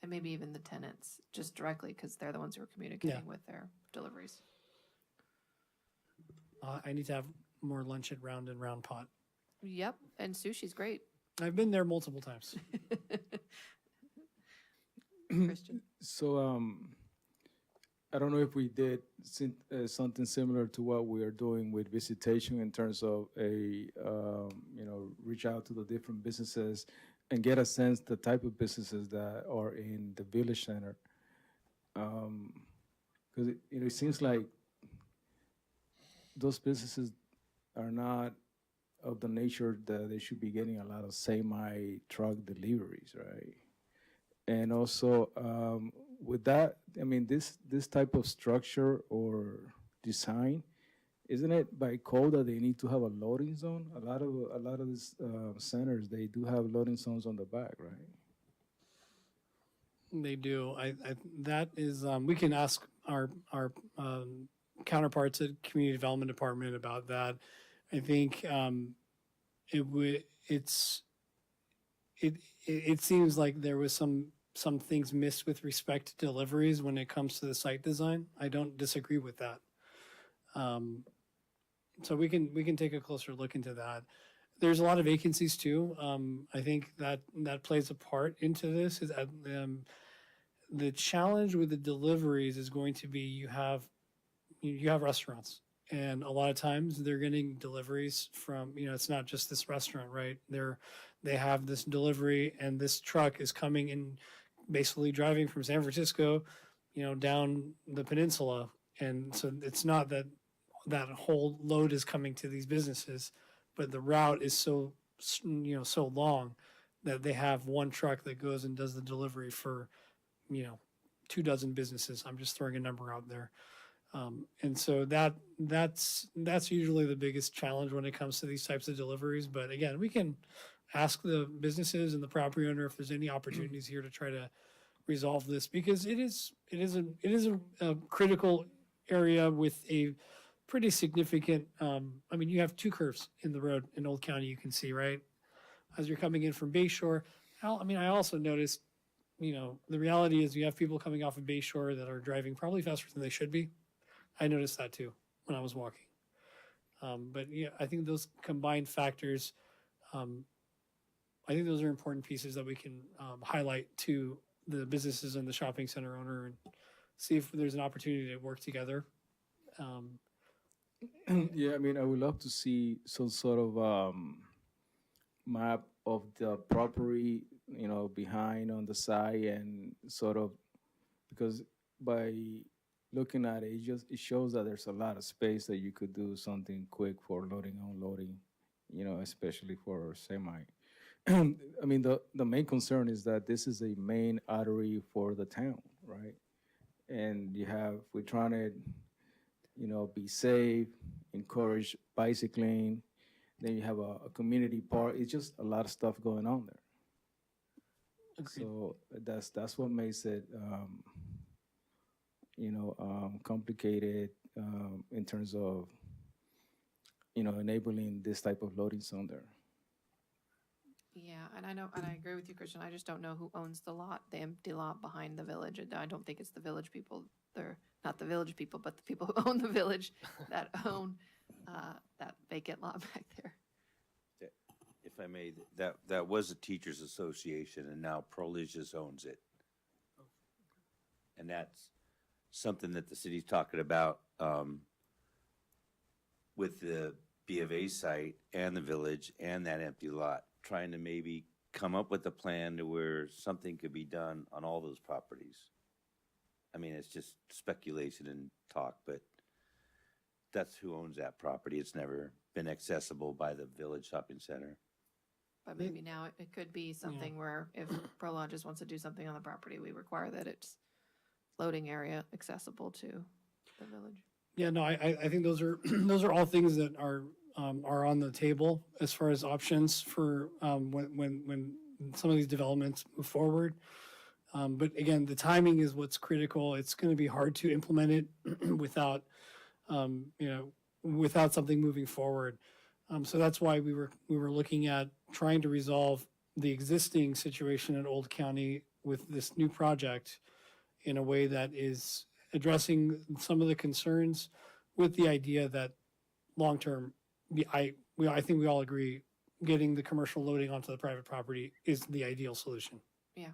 Speaker 2: and maybe even the tenants just directly, because they're the ones who are communicating with their deliveries.
Speaker 6: I need to have more lunch at Round and Round Pot.
Speaker 2: Yep, and sushi's great.
Speaker 6: I've been there multiple times.
Speaker 2: Christian?
Speaker 4: So, I don't know if we did something similar to what we are doing with Visitacion in terms of reach out to the different businesses and get a sense the type of businesses that are in the village center. Because it seems like those businesses are not of the nature that they should be getting a lot of semi truck deliveries, right? And also with that, I mean, this type of structure or design, isn't it by code that they need to have a loading zone? A lot of these centers, they do have loading zones on the back, right?
Speaker 6: They do. That is, we can ask our counterparts at Community Development Department about that. I think it seems like there was some things missed with respect to deliveries when it comes to the site design. I don't disagree with that. So we can take a closer look into that. There's a lot of vacancies too. I think that plays a part into this. Is that, the challenge with the deliveries is going to be you have restaurants, and a lot of times they're getting deliveries from, it's not just this restaurant, right? They have this delivery, and this truck is coming in, basically driving from San Francisco, down the peninsula, and so it's not that whole load is coming to these businesses, but the route is so long that they have one truck that goes and does the delivery for 24 businesses. I'm just throwing a number out there. And so that's usually the biggest challenge when it comes to these types of deliveries. But again, we can ask the businesses and the property owner if there's any opportunities here to try to resolve this, because it is a critical area with a pretty significant, I mean, you have two curves in the road in Old County, you can see, right? As you're coming in from Bayshore. I also noticed, the reality is you have people coming off of Bayshore that are driving probably faster than they should be. I noticed that too when I was walking. But yeah, I think those combined factors, I think those are important pieces that we can highlight to the businesses and the shopping center owner and see if there's an opportunity to work together.
Speaker 4: Yeah, I mean, I would love to see some sort of map of the property, behind on the side, and sort of, because by looking at it, it shows that there's a lot of space that you could do something quick for loading, unloading, especially for semi. I mean, the main concern is that this is a main artery for the town, right? And we're trying to, be safe, encourage bicycling. Then you have a community park. It's just a lot of stuff going on there.
Speaker 6: Agreed.
Speaker 4: So that's what makes it, complicated in terms of, enabling this type of loading zone there.
Speaker 2: Yeah, and I agree with you, Christian. I just don't know who owns the empty lot behind the village. I don't think it's the village people. They're not the village people, but the people who own the village that own that vacant lot back there.
Speaker 3: If I may, that was a teachers association, and now Prolicious owns it. And that's something that the city's talking about with the B of A site and the village and that empty lot, trying to maybe come up with a plan to where something could be done on all those properties. I mean, it's just speculation and talk, but that's who owns that property. It's never been accessible by the village shopping center.
Speaker 2: But maybe now it could be something where if Prologis wants to do something on the property, we require that it's loading area accessible to the village.
Speaker 6: Yeah, no, I think those are those are all things that are on the table as far as options for when some of these developments move forward. But again, the timing is what's critical. It's going to be hard to implement it without without something moving forward. So that's why we were looking at trying to resolve the existing situation in Old County with this new project in a way that is addressing some of the concerns, with the idea that long term, I think we all agree, getting the commercial loading onto the private property is the ideal solution.
Speaker 2: Yeah.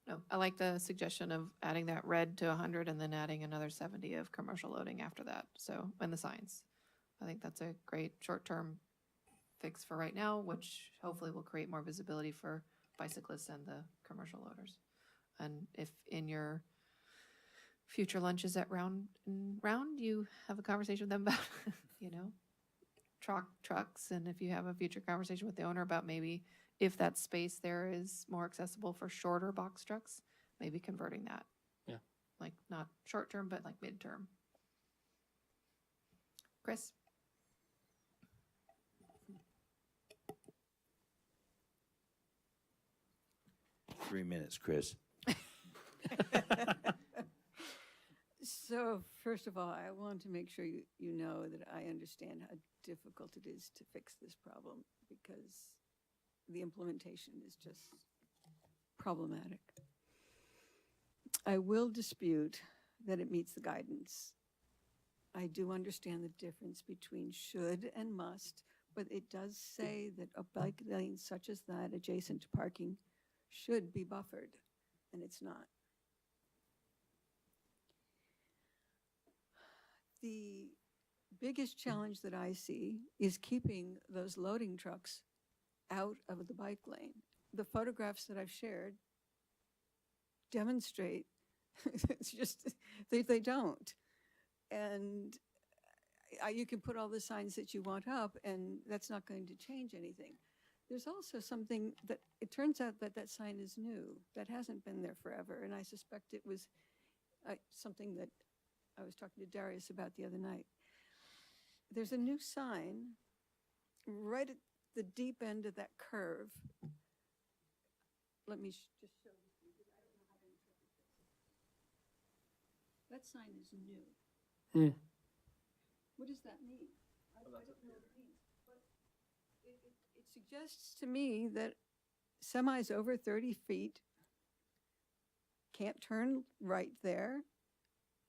Speaker 2: No, I like the suggestion of adding that red to 100 and then adding another 70 of commercial loading after that. So, and the signs. I think that's a great short-term fix for right now, which hopefully will create more visibility for bicyclists and the commercial loaders. And if in your future lunches at Round, you have a conversation with them about, trucks, and if you have a future conversation with the owner about maybe if that space there is more accessible for shorter box trucks, maybe converting that.
Speaker 6: Yeah.
Speaker 2: Like not short term, but like midterm. Chris?
Speaker 3: 3 minutes, Chris.
Speaker 7: So first of all, I want to make sure you know that I understand how difficult it is to fix this problem because the implementation is just problematic. I will dispute that it meets the guidance. I do understand the difference between should and must, but it does say that a bike lane such as that adjacent to parking should be buffered, and it's not. The biggest challenge that I see is keeping those loading trucks out of the bike lane. The photographs that I've shared demonstrate it's just they don't. And you can put all the signs that you want up, and that's not going to change anything. There's also something that it turns out that sign is new. That hasn't been there forever, and I suspect it was something that I was talking to Darius about the other night. There's a new sign right at the deep end of that curve. Let me just show this to you because I don't know how to interpret this. That sign is new. What does that mean? I don't know what it means. But it suggests to me that semis over 30 feet can't turn right there.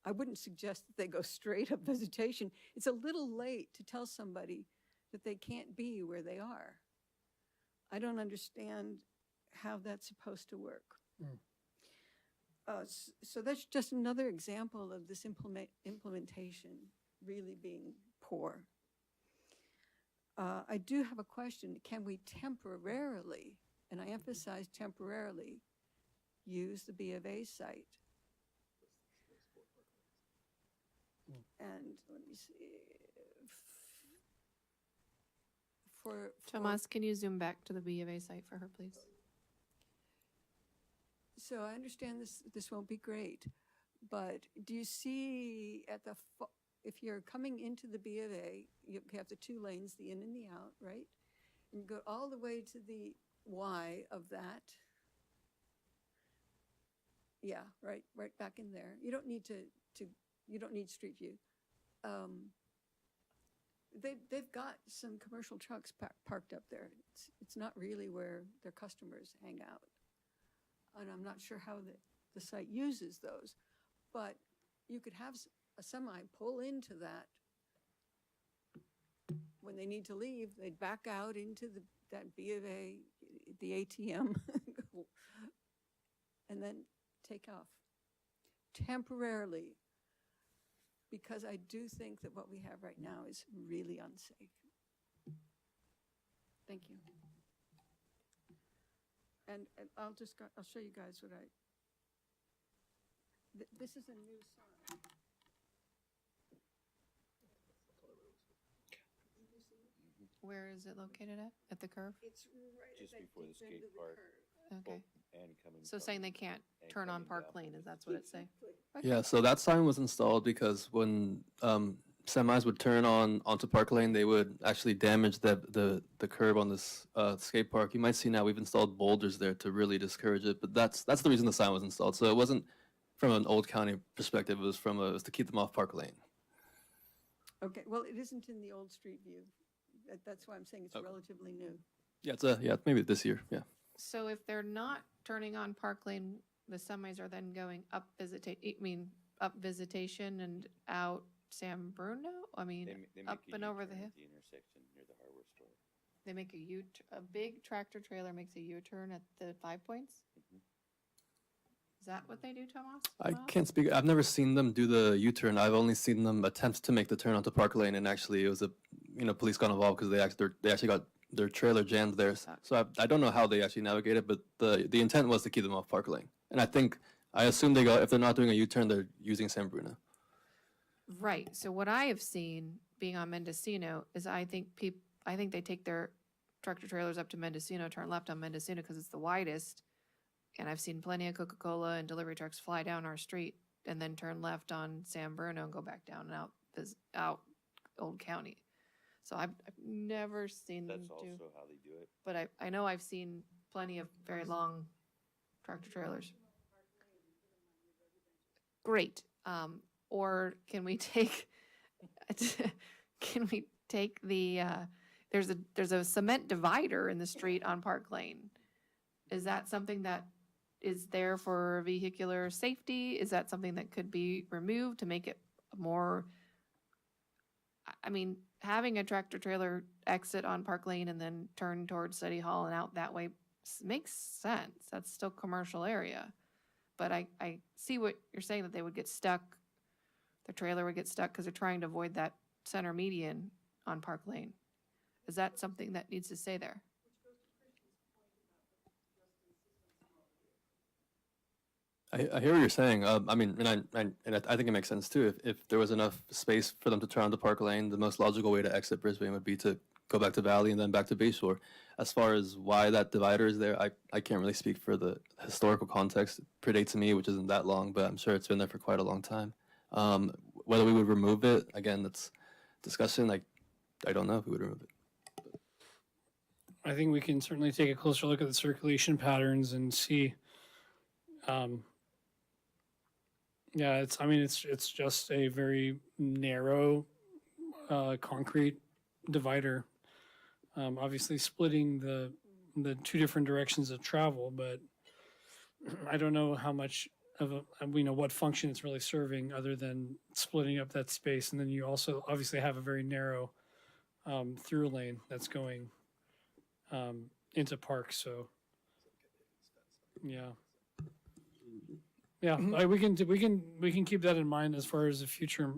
Speaker 7: I wouldn't suggest that they go straight up Visitation. It's a little late to tell somebody that they can't be where they are. I don't understand how that's supposed to work. So that's just another example of this implementation really being poor. I do have a question. Can we temporarily, and I emphasize temporarily, use the B of A site? And let me see.
Speaker 2: Tomas, can you zoom back to the B of A site for her, please?
Speaker 7: So I understand this won't be great, but do you see at the, if you're coming into the B of A, you have the two lanes, the in and the out, right? And you go all the way to the Y of that. Yeah, right back in there. You don't need you don't need street view. They've got some commercial trucks parked up there. It's not really where their customers hang out. And I'm not sure how the site uses those, but you could have a semi pull into that. When they need to leave, they'd back out into that B of A, the ATM, and then take off temporarily, because I do think that what we have right now is really unsafe. Thank you. And I'll show you guys what this is a new sign.
Speaker 2: Where is it located at? At the curve?
Speaker 7: It's right
Speaker 3: Just
Speaker 7: at that
Speaker 3: before the
Speaker 7: deep end
Speaker 3: skate
Speaker 7: of the
Speaker 3: park.
Speaker 7: curve.
Speaker 2: Okay.
Speaker 3: And coming.
Speaker 2: So
Speaker 3: from-
Speaker 2: saying they can't
Speaker 3: and
Speaker 2: turn on
Speaker 3: coming
Speaker 2: Park
Speaker 3: down.
Speaker 2: Lane, is that's what it's saying?
Speaker 1: Yeah, so that sign was installed because when semis would turn onto Park Lane, they would actually damage the curb on this skate park. You might see now we've installed boulders there to really discourage it, but that's the reason the sign was installed. So it wasn't from an Old County perspective; it was to keep them off Park Lane.
Speaker 7: Okay, well, it isn't in the old street view. That's why I'm saying it's
Speaker 1: Okay.
Speaker 7: relatively new.
Speaker 1: Yeah, maybe this year. Yeah.
Speaker 2: So if they're not turning on Park Lane, the semis are then going up up Visitation and out San Bruno? I mean,
Speaker 3: They
Speaker 2: up
Speaker 3: make a
Speaker 2: and over the
Speaker 3: U-turn
Speaker 2: hill?
Speaker 3: at the intersection near the hardware store.
Speaker 2: They make a big tractor trailer makes a U-turn at the 5 Points?
Speaker 3: Mhm.
Speaker 2: Is that what they do, Tomas?
Speaker 1: I
Speaker 2: Tomas?
Speaker 1: can't speak. I've never seen them do the U-turn. I've only seen them attempt to make the turn onto Park Lane, and actually, it was police got involved because they actually got their trailer jammed there. So I don't know how they actually navigate it, but the intent was to keep them off Park Lane. And I assume if they're not doing a U-turn, they're using San Bruno.
Speaker 2: Right. So what I have seen, being on Mendocino is I think they take their tractor trailers up to Mendocino, turn left on Mendocino because it's the widest. And I've seen plenty of Coca-Cola and delivery trucks fly down our street and then turn left on San Bruno and go back down and out Old County. So I've never seen them
Speaker 3: That's
Speaker 2: do,
Speaker 3: also how they do it.
Speaker 2: but I know I've seen plenty of very long tractor trailers. Great. Or can we take the there's a cement divider in the street on Park Lane. Is that something that is there for vehicular safety? Is that something that could be removed to make it more, I mean, having a tractor trailer exit on Park Lane and then turn towards City Hall and out that way makes sense. That's still commercial area. But I see what you're saying, that they would get stuck, the trailer would get stuck because they're trying to avoid that center median on Park Lane. Is that something that needs to stay there?
Speaker 1: I hear what you're saying. I mean, and I think it makes sense too. If there was enough space for them to turn onto Park Lane, the most logical way to exit Brisbane would be to go back to Valley and then back to Bayshore. As far as why that divider is there, I can't really speak for the historical context. It predates me, which isn't that long, but I'm sure it's been there for quite a long time. Whether we would remove it, again, that's discussion. I don't know if we would remove it.
Speaker 6: I think we can certainly take a closer look at the circulation patterns and see. Yeah, it's just a very narrow concrete divider. Obviously splitting the two different directions of travel, but I don't know how much of what function it's really serving other than splitting up that space. And then you also obviously have a very narrow through lane that's going into Park. So yeah. Yeah, we can keep that in mind as far as the future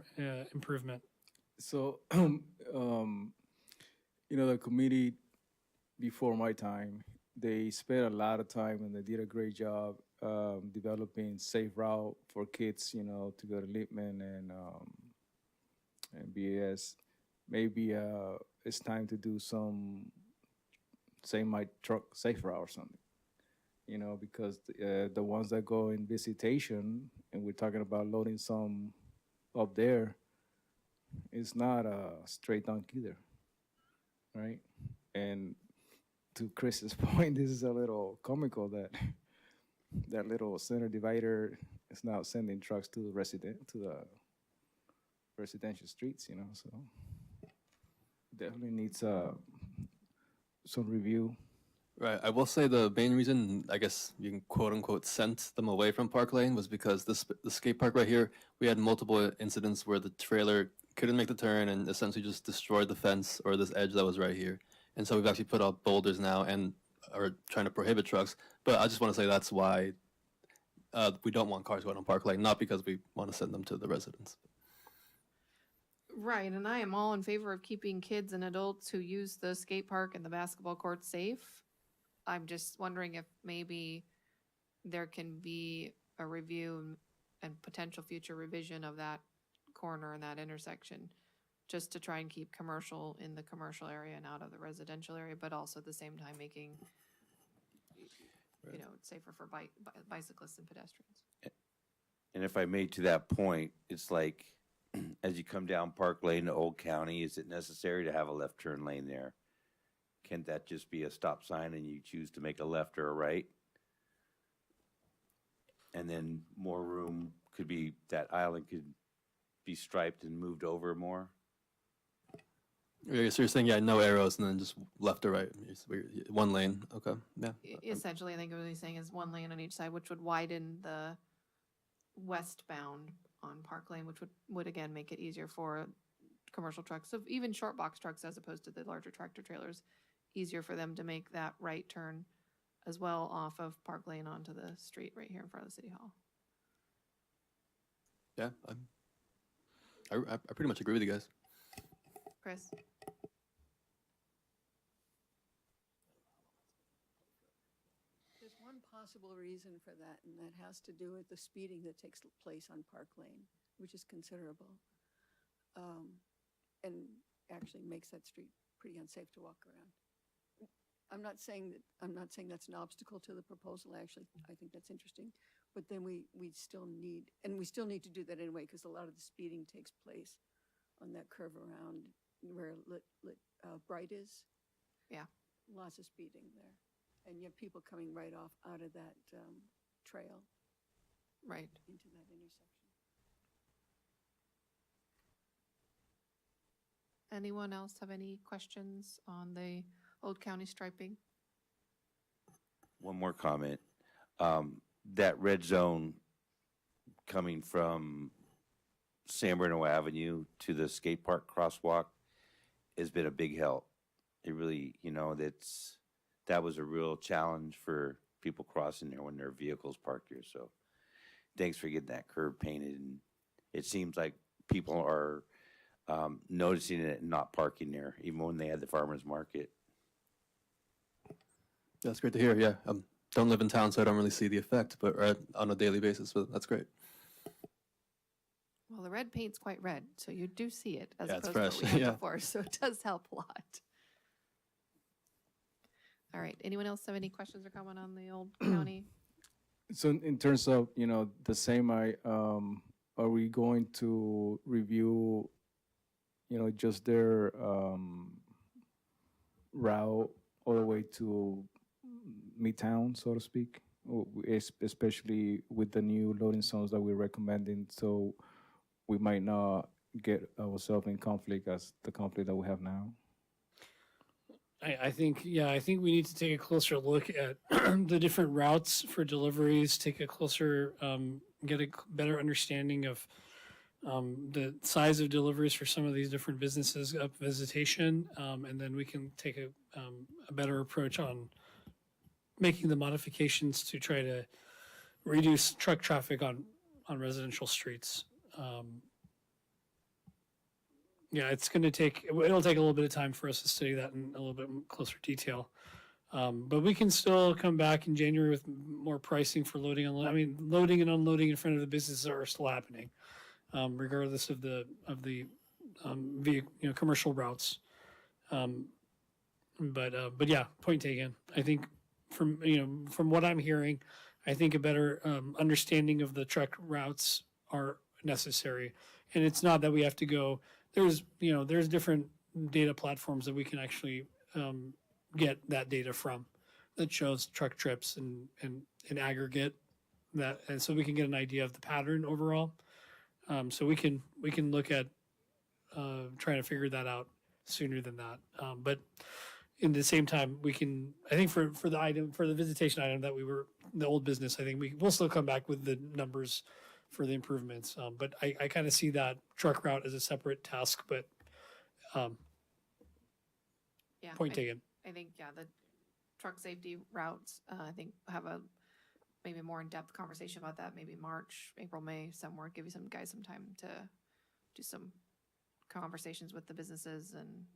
Speaker 6: improvement.
Speaker 4: So, the committee before my time, they spent a lot of time and they did a great job developing safe route for kids, to go to Lippman and BAS. Maybe it's time to do some my truck safe route or something. Because the ones that go in Visitacion, and we're talking about loading some up there, it's not a straight dunk either, right? And to Chris's point, this is a little comical that that little center divider is now sending trucks to the residential streets, so definitely needs some review.
Speaker 1: Right. I will say the main reason, I guess you can quote unquote, sent them away from Park Lane was because the skate park right here, we had multiple incidents where the trailer couldn't make the turn and essentially just destroyed the fence or this edge that was right here. And so we've actually put up boulders now and are trying to prohibit trucks. But I just want to say that's why we don't want cars going on Park Lane, not because we want to send them to the residents.
Speaker 2: Right, and I am all in favor of keeping kids and adults who use the skate park and the basketball court safe. I'm just wondering if maybe there can be a review and potential future revision of that corner and that intersection, just to try and keep commercial in the commercial area and out of the residential area, but also at the same time making, it safer for bicyclists and pedestrians.
Speaker 3: And if I may, to that point, it's like, as you come down Park Lane to Old County, is it necessary to have a left turn lane there? Can't that just be a stop sign and you choose to make a left or a right? And then more room could be, that island could be striped and moved over more?
Speaker 1: So you're saying, no arrows and then just left or right, one lane. Okay, yeah.
Speaker 2: Essentially, I think what he's saying is one lane on each side, which would widen the westbound on Park Lane, which would again make it easier for commercial trucks, so even short box trucks as opposed to the larger tractor trailers, easier for them to make that right turn as well off of Park Lane onto the street right here in front of the City Hall.
Speaker 1: Yeah, I pretty much agree with you guys.
Speaker 2: Chris?
Speaker 7: There's one possible reason for that, and that has to do with the speeding that takes place on Park Lane, which is considerable. and actually makes that street pretty unsafe to walk around. I'm not saying that's an obstacle to the proposal. Actually, I think that's interesting. But then we still need to do that anyway, because a lot of the speeding takes place on that curve around where Bright is.
Speaker 2: Yeah.
Speaker 7: Lots of speeding there. And you have people coming right off out of that trail
Speaker 2: Right.
Speaker 7: into that intersection.
Speaker 2: Anyone else have any questions on the Old County striping?
Speaker 3: One more comment. That red zone coming from San Bruno Avenue to the skate park crosswalk has been a big help. It really, that was a real challenge for people crossing there when their vehicles parked here. So thanks for getting that curb painted. And it seems like people are noticing it and not parking there, even when they had the farmer's market.
Speaker 1: That's great to hear. Yeah, don't live in town, so I don't really see the effect, but on a daily basis, but that's great.
Speaker 2: Well, the red paint's quite red, so you do see it as
Speaker 1: Yeah, it's
Speaker 2: opposed to what we
Speaker 1: fresh,
Speaker 2: had
Speaker 1: yeah.
Speaker 2: before, so it does help a lot. All right, anyone else have any questions or comment on the Old County?
Speaker 4: So in terms of, the same, are we going to review, just their route all the way to Midtown, so to speak? Especially with the new loading zones that we're recommending, so we might not get ourselves in conflict as the conflict that we have now.
Speaker 6: I think we need to take a closer look at the different routes for deliveries, take a closer, get a better understanding of the size of deliveries for some of these different businesses up Visitation, and then we can take a better approach on making the modifications to try to reduce truck traffic on residential streets. Yeah, it'll take a little bit of time for us to study that in a little bit closer detail. But we can still come back in January with more pricing for loading and unloading in front of the businesses are still happening, regardless of the commercial routes. But yeah, point taken. I think from what I'm hearing, I think a better understanding of the truck routes are necessary. And it's not that we have to go. There's different data platforms that we can actually get that data from that shows truck trips and in aggregate that, and so we can get an idea of the pattern overall. So we can look at trying to figure that out sooner than that. But in the same time, I think for the visitation item that the old business, I think we'll still come back with the numbers for the improvements. But I kind of see that truck route as a separate task, but
Speaker 2: Yeah.
Speaker 6: point taken.
Speaker 2: I think, yeah, the truck safety routes, I think have a maybe more in-depth conversation about that, maybe March, April, May, somewhere, give you some time to do some conversations with the businesses and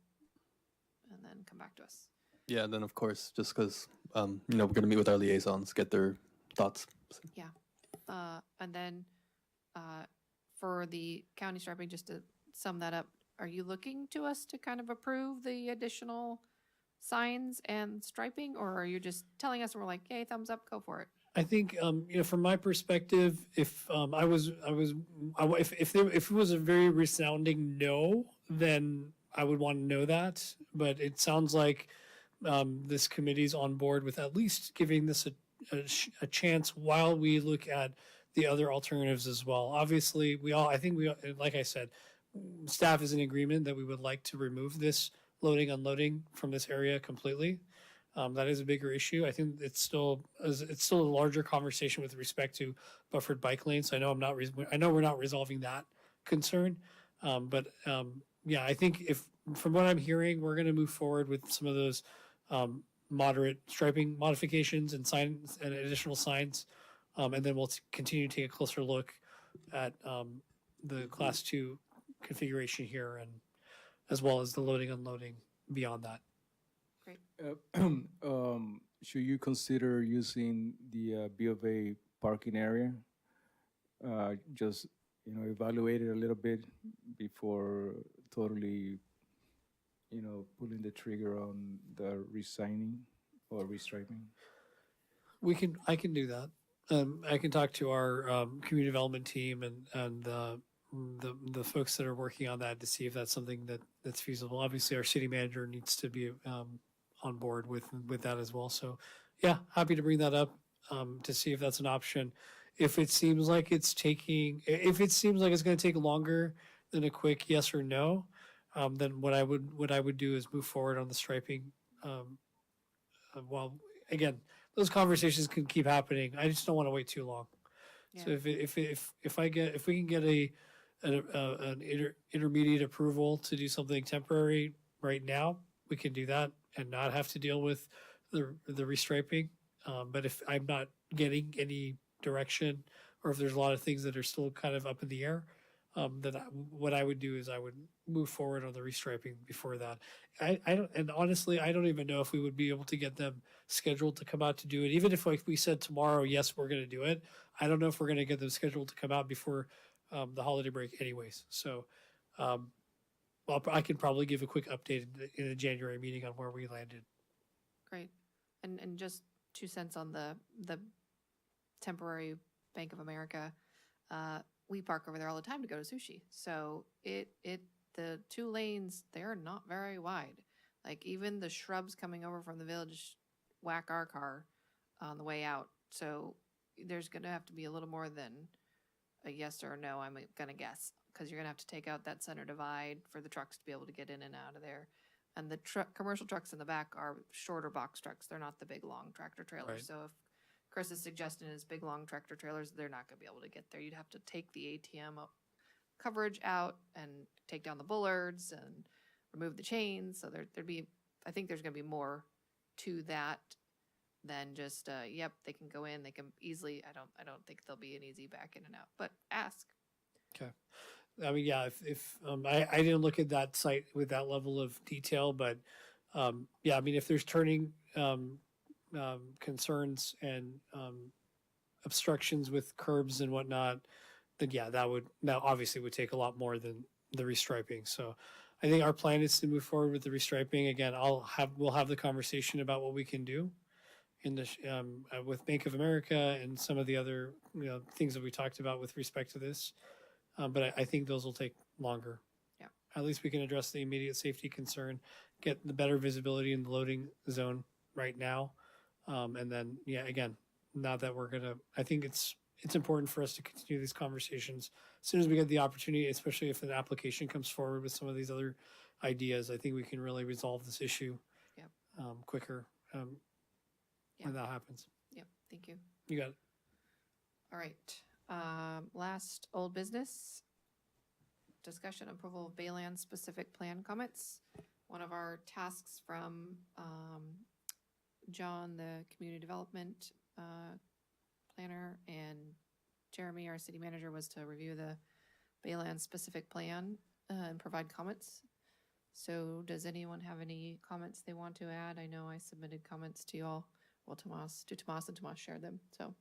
Speaker 2: then come back to us.
Speaker 1: Yeah, and then of course, just because we're going to meet with our liaisons, get their thoughts.
Speaker 2: And then for the county striping, just to sum that up, are you looking to us to kind of approve the additional signs and striping, or are you just telling us and we're like, hey, thumbs up, go for it?
Speaker 6: I think, from my perspective, if if it was a very resounding no, then I would want to know that. But it sounds like this committee's on board with at least giving this a chance while we look at the other alternatives as well. Obviously, like I said, staff is in agreement that we would like to remove this loading, unloading from this area completely. That is a bigger issue. I think it's still a larger conversation with respect to buffered bike lanes. I know we're not resolving that concern, but I think from what I'm hearing, we're going to move forward with some of those moderate striping modifications and signs and additional signs, and then we'll continue to take a closer look at the Class 2 configuration here, and as well as the loading, unloading beyond that.
Speaker 4: Should you consider using the B of A parking area? Just evaluate it a little bit before totally, pulling the trigger on the resigning or restriping?
Speaker 6: I can do that. I can talk to our community development team and the folks that are working on that to see if that's something that's feasible. Obviously, our city manager needs to be on board with that as well. So, yeah, happy to bring that up to see if that's an option. If it seems like it's going to take longer than a quick yes or no, then what I would do is move forward on the striping. Well, again, those conversations can keep happening. I just don't want to wait too long. So
Speaker 2: Yeah.
Speaker 6: if we can get an intermediate approval to do something temporary right now, we can do that and not have to deal with the restriping. But if I'm not getting any direction, or if there's a lot of things that are still kind of up in the air, then what I would do is I would move forward on the restriping before that. I don't, and honestly, I don't even know if we would be able to get them scheduled to come out to do it. Even if like we said tomorrow, yes, we're going to do it. I don't know if we're going to get them scheduled to come out before the holiday break, anyways. So, I can probably give a quick update in the January meeting on where we landed.
Speaker 2: Great. And just 2 cents on the temporary Bank of America. We park over there all the time to go to sushi. So the 2 lanes, they're not very wide. Like even the shrubs coming over from the village whack our car on the way out. So there's going to have to be a little more than a yes or a no, I'm going to guess, because you're going to have to take out that center divide for the trucks to be able to get in and out of there. And the commercial trucks in the back are shorter box trucks. They're not the big, long tractor trailers.
Speaker 6: Right.
Speaker 2: So if Chris is suggesting is big, long tractor trailers, they're not going to be able to get there. You'd have to take the ATM coverage out and take down the bullards and remove the chains. So I think there's going to be more to that than just, yep, they can go in, they can easily, I don't think there'll be an easy back in and out, but ask.
Speaker 6: Okay. I mean, yeah, if I didn't look at that site with that level of detail, but yeah, I mean, if there's turning concerns and obstructions with curbs and whatnot, then yeah, that obviously would take a lot more than the restriping. So I think our plan is to move forward with the restriping. Again, we'll have the conversation about what we can do in the with Bank of America and some of the other things that we talked about with respect to this. But I think those will take longer.
Speaker 2: Yeah.
Speaker 6: At least we can address the immediate safety concern, get the better visibility in the loading zone right now. And then, yeah, again, now that I think it's important for us to continue these conversations as soon as we get the opportunity, especially if an application comes forward with some of these other ideas. I think we can really resolve this issue quicker when that happens.
Speaker 2: Yep. Thank you.
Speaker 6: You got it.
Speaker 2: All right. Last old business, discussion and approval of Baylands specific plan comments. One of our tasks from John, the community development planner, and Jeremy, our city manager, was to review the Baylands specific plan and provide comments. So does anyone have any comments they want to add? I know I submitted comments to you all. Well, Tomas and Tomas shared them. So.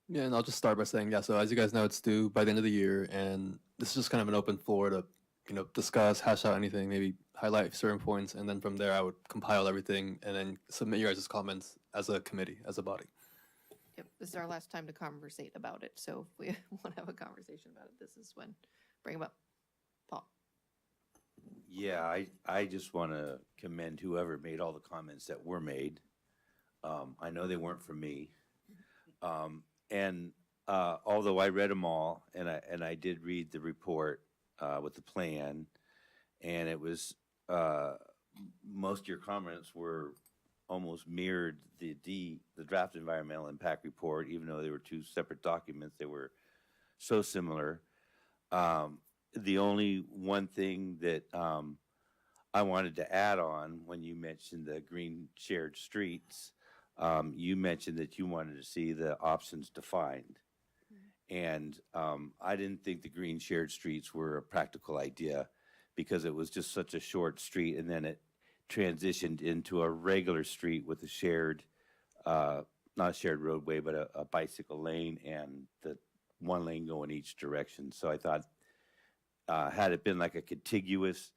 Speaker 1: Yeah, and I'll just start by saying, yeah, so as you guys know, it's due by the end of the year, and this is just kind of an open floor to, discuss, hash out anything, maybe highlight certain points, and then from there I would compile everything and then submit your guys' comments as a committee, as a body.
Speaker 2: Yep, this is our last time to conversate about it, so if we want to have a conversation about it, this is when. Bring them up. Paul.
Speaker 3: Yeah, I just want to commend whoever made all the comments that were made. I know they weren't from me. And although I read them all, and I did read the report with the plan, and it was most of your comments were almost mirrored the draft environmental impact report, even though they were 2 separate documents. They were so similar. The only one thing that I wanted to add on when you mentioned the green shared streets. You mentioned that you wanted to see the options defined. And I didn't think the green shared streets were a practical idea because it was just such a short street, and then it transitioned into a regular street with a shared, not a shared roadway, but a bicycle lane and the 1 lane going each direction. So I thought had it been like a contiguous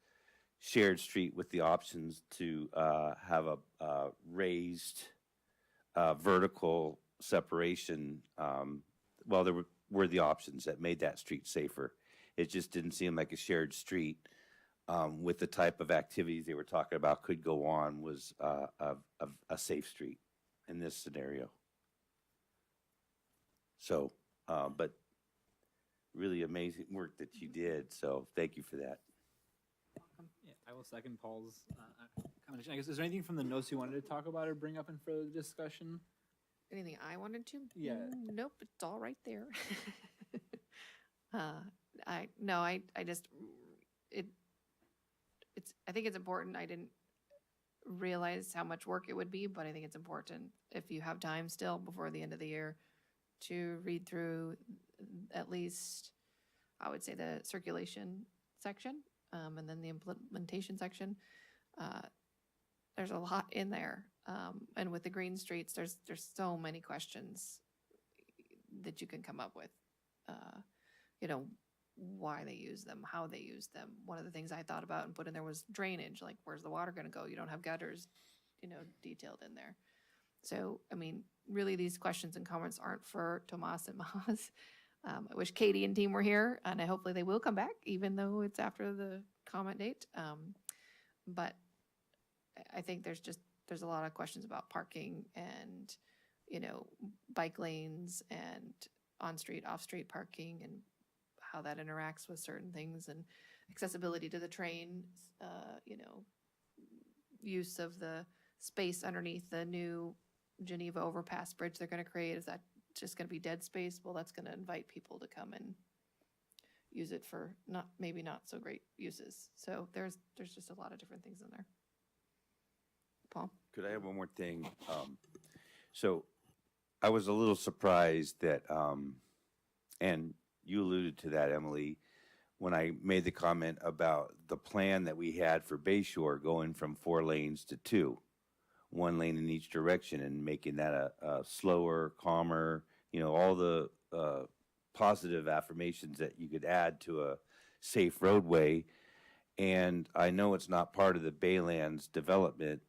Speaker 3: shared street with the options to have a raised vertical separation. Well, there were the options that made that street safer. It just didn't seem like a shared street with the type of activities they were talking about could go on was a safe street in this scenario. So, but really amazing work that you did. So thank you for that.
Speaker 5: Yeah, I will second Paul's commentation. I guess, is there anything from the notes you wanted to talk about or bring up in further discussion?
Speaker 2: Anything I wanted to?
Speaker 5: Yeah.
Speaker 2: Nope, it's all right there. I just, I think it's important. I didn't realize how much work it would be, but I think it's important if you have time still before the end of the year to read through at least, I would say, the circulation section, and then the implementation section. There's a lot in there. And with the green streets, there's so many questions that you can come up with. Why they use them, how they use them. One of the things I thought about and put in there was drainage. Like, where's the water going to go? You don't have gutters, detailed in there. So, I mean, really, these questions and comments aren't for Tomas and Maz. I wish Katie and team were here, and hopefully they will come back, even though it's after the comment date. But I think there's a lot of questions about parking and, bike lanes and on-street, off-street parking and how that interacts with certain things and accessibility to the train, use of the space underneath the new Geneva overpass bridge they're going to create. Is that just going to be dead space? Well, that's going to invite people to come and use it for maybe not so great uses. So there's just a lot of different things in there. Paul?
Speaker 3: Could I have one more thing? So I was a little surprised that, and you alluded to that, Emily, when I made the comment about the plan that we had for Bayshore going from 4 lanes to 2, 1 lane in each direction, and making that a slower, calmer, all the positive affirmations that you could add to a safe roadway. And I know it's not part of the Baylands development.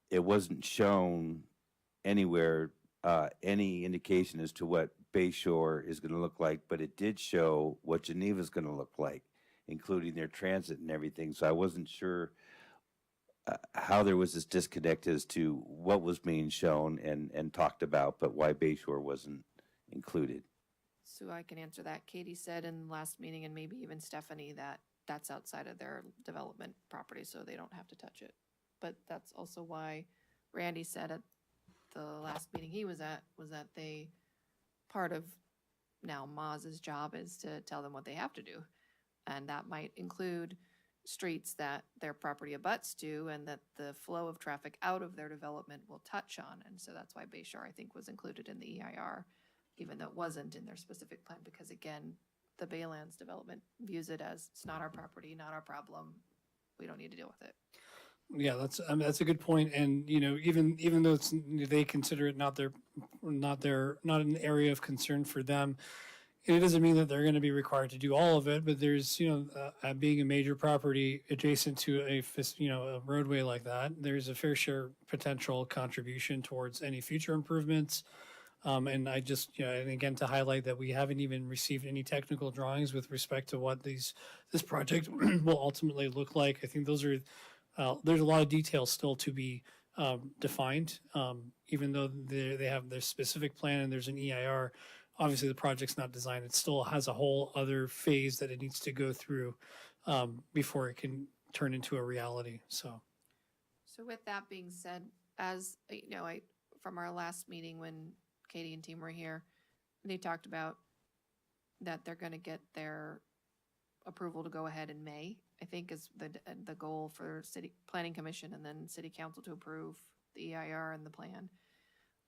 Speaker 3: It wasn't shown anywhere any indication as to what Bayshore is going to look like, but it did show what Geneva is going to look like, including their transit and everything. So I wasn't sure how there was this disconnect as to what was being shown and talked about, but why Bayshore wasn't included.
Speaker 2: So I can answer that. Katie said in the last meeting, and maybe even Stephanie, that that's outside of their development property, so they don't have to touch it. But that's also why Randy said at the last meeting he was at, was that part of now Maz's job is to tell them what they have to do. And that might include streets that their property abuts to and that the flow of traffic out of their development will touch on. And so that's why Bayshore, I think, was included in the EIR, even though it wasn't in their specific plan, because again, the Baylands development views it as it's not our property, not our problem. We don't need to deal with it.
Speaker 6: Yeah, that's a good point. And even though they consider it not an area of concern for them, it doesn't mean that they're going to be required to do all of it. But there's being a major property adjacent to a roadway like that, there's a fair share potential contribution towards any future improvements. And I just, and again, to highlight that we haven't even received any technical drawings with respect to what this project will ultimately look like. I think those are. There's a lot of details still to be defined, even though they have their specific plan and there's an EIR. Obviously, the project's not designed. It still has a whole other phase that it needs to go through before it can turn into a reality. So
Speaker 2: with that being said, as from our last meeting when Katie and team were here, they talked about that they're going to get their approval to go ahead in May, I think, is the goal for City Planning Commission and then City Council to approve the EIR and the plan.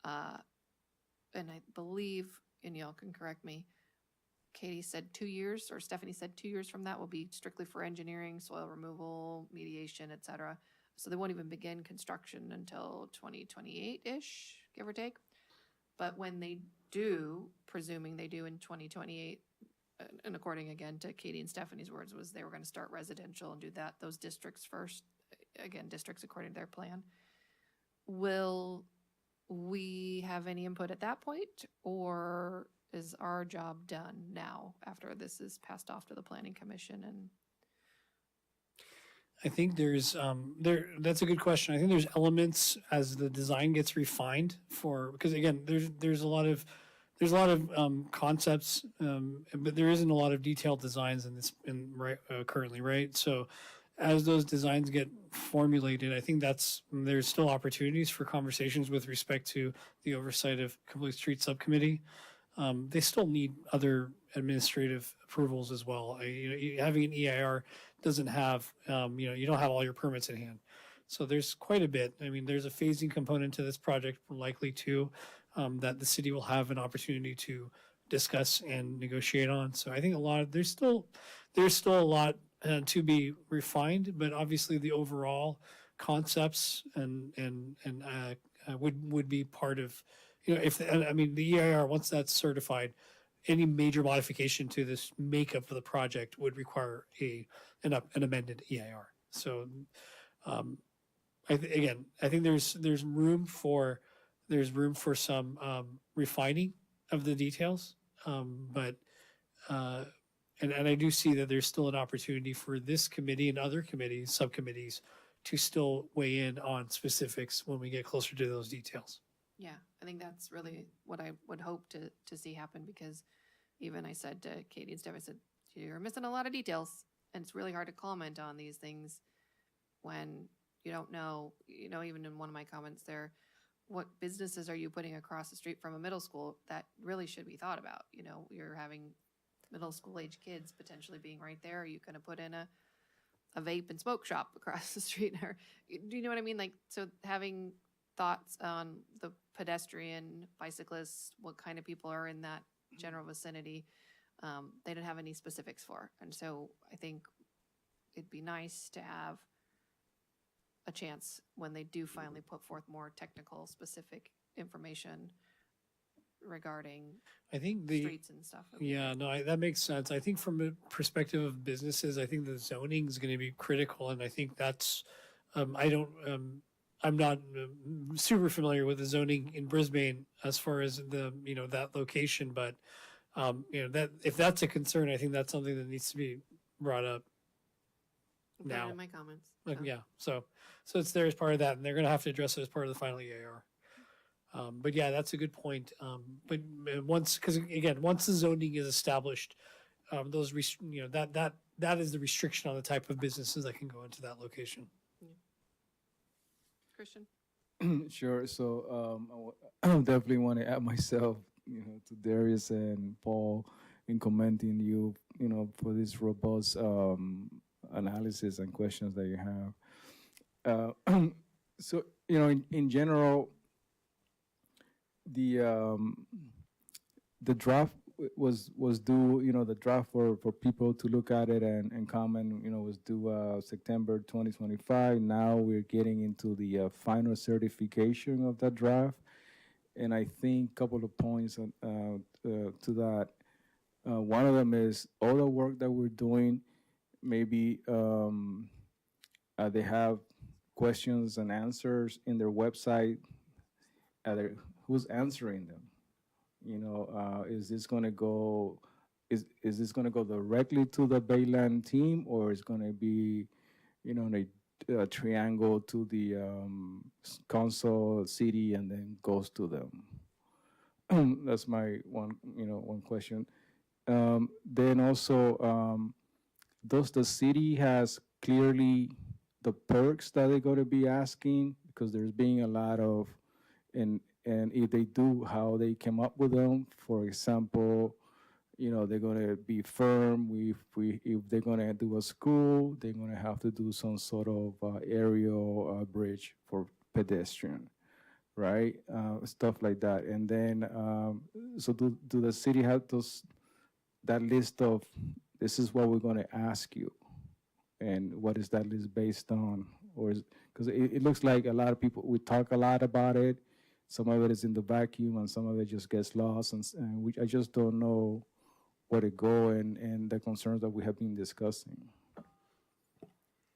Speaker 2: And I believe, and y'all can correct me, Katie said 2 years, or Stephanie said 2 years from that will be strictly for engineering, soil removal, mediation, et cetera. So they won't even begin construction until 2028-ish, give or take. But when they do, presuming they do in 2028, and according again to Katie and Stephanie's words, was they were going to start residential and do those districts first. Again, districts according to their plan. Will we have any input at that point, or is our job done now after this is passed off to the planning commission? And
Speaker 6: I think there's that's a good question. I think there's elements as the design gets refined because again, there's a lot of concepts, but there isn't a lot of detailed designs currently, right? So as those designs get formulated, I think there's still opportunities for conversations with respect to the oversight of Complete Street Subcommittee. They still need other administrative approvals as well. Having an EIR doesn't have, you don't have all your permits in hand. So there's quite a bit. I mean, there's a phasing component to this project, likely too, that the city will have an opportunity to discuss and negotiate on. So I think there's still a lot to be refined, but obviously the overall concepts would be part of, the EIR, once that's certified, any major modification to this makeup of the project would require an amended EIR. So, I think there's room for some refining of the details, but I do see that there's still an opportunity for this committee and other committees, subcommittees, to still weigh in on specifics when we get closer to those details.
Speaker 2: yeah, I think that's really what I would hope to see happen, because even I said to Katie and Steph, I said, you're missing a lot of details, and it's really hard to comment on these things when you don't know, even in one of my comments there, what businesses are you putting across the street from a middle school that really should be thought about? You're having middle school age kids potentially being right there. Are you going to put in a vape and smoke shop across the street? Or do you know what I mean? Like, so having thoughts on the pedestrian, bicyclists, what kind of people are in that general vicinity, they didn't have any specifics for. And so I think it'd be nice to have a chance when they do finally put forth more technical, specific information regarding
Speaker 6: I think
Speaker 2: streets and stuff.
Speaker 6: that makes sense. I think from a perspective of businesses, I think the zoning is going to be critical, and I think that's I'm not super familiar with the zoning in Brisbane as far as that location, but that if that's a concern, I think that's something that needs to be brought up
Speaker 2: Put it
Speaker 6: now.
Speaker 2: in my comments.
Speaker 6: Like,
Speaker 2: so.
Speaker 6: yeah, so it's there as part of that, and they're going to have to address it as part of the final EAR. But yeah, that's a good point. But once the zoning is established, that is the restriction on the type of businesses that can go into that location.
Speaker 2: Christian?
Speaker 4: Sure. So I definitely want to add myself, to Darius and Paul in commending you, for this robust analysis and questions that you have. So, in general, the draft was due, the draft for people to look at it and comment, was due September 2025. Now we're getting into the final certification of that draft. And I think a couple of points to that. One of them is all the work that we're doing, maybe they have questions and answers in their website. Who's answering them? Is this going to go? Is this going to go directly to the Bayland team, or is going to be, a triangle to the council, city, and then goes to them? That's my one question. Then also, does the city has clearly the perks that they're going to be asking, because there's being a lot of, and if they do, how they came up with them. For example, they're going to be firm. If they're going to do a school, they're going to have to do some sort of aerial bridge for pedestrian, right? Stuff like that. And then, so do the city have that list of, this is what we're going to ask you, and what is that list based on? Or because it looks like a lot of people, we talk a lot about it. Some of it is in the vacuum, and some of it just gets lost, and I just don't know where to go and the concerns that we have been discussing.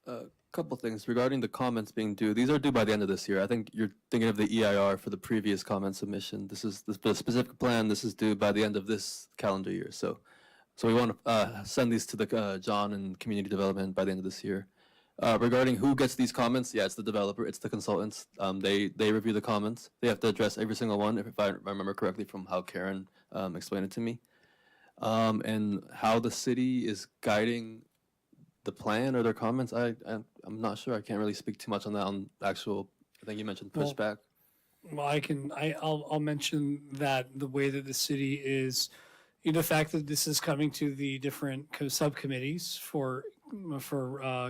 Speaker 1: A couple things regarding the comments being due. These are due by the end of this year. I think you're thinking of the EIR for the previous comment submission. This is the specific plan. This is due by the end of this calendar year. So we want to send these to the John and Community Development by the end of this year. Regarding who gets these comments, yeah, it's the developer, it's the consultants. They review the comments. They have to address every single one, if I remember correctly from how Karen explained it to me. And how the city is guiding the plan or their comments, I'm not sure. I can't really speak too much on that. On actual, I think you mentioned
Speaker 6: Well,
Speaker 1: pushback.
Speaker 6: Well, I'll mention that the way that the city is, the fact that this is coming to the different subcommittees for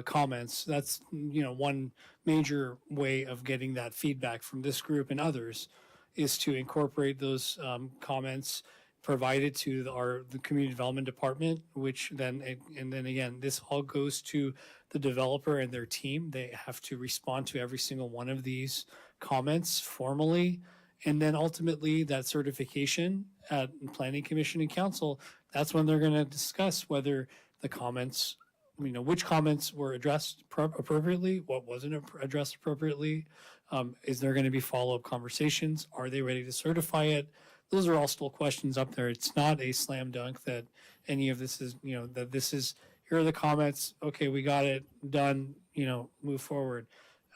Speaker 6: comments, that's, one major way of getting that feedback from this group and others is to incorporate those comments provided to the community development department, which then, and then again, this all goes to the developer and their team. They have to respond to every single one of these comments formally. And then ultimately that certification at Planning Commission and Council, that's when they're going to discuss whether the comments, which comments were addressed appropriately, what wasn't addressed appropriately. Is there going to be follow-up conversations? Are they ready to certify it? Those are all still questions up there. It's not a slam dunk that any of this is, that this is, here are the comments. Okay, we got it done, move forward.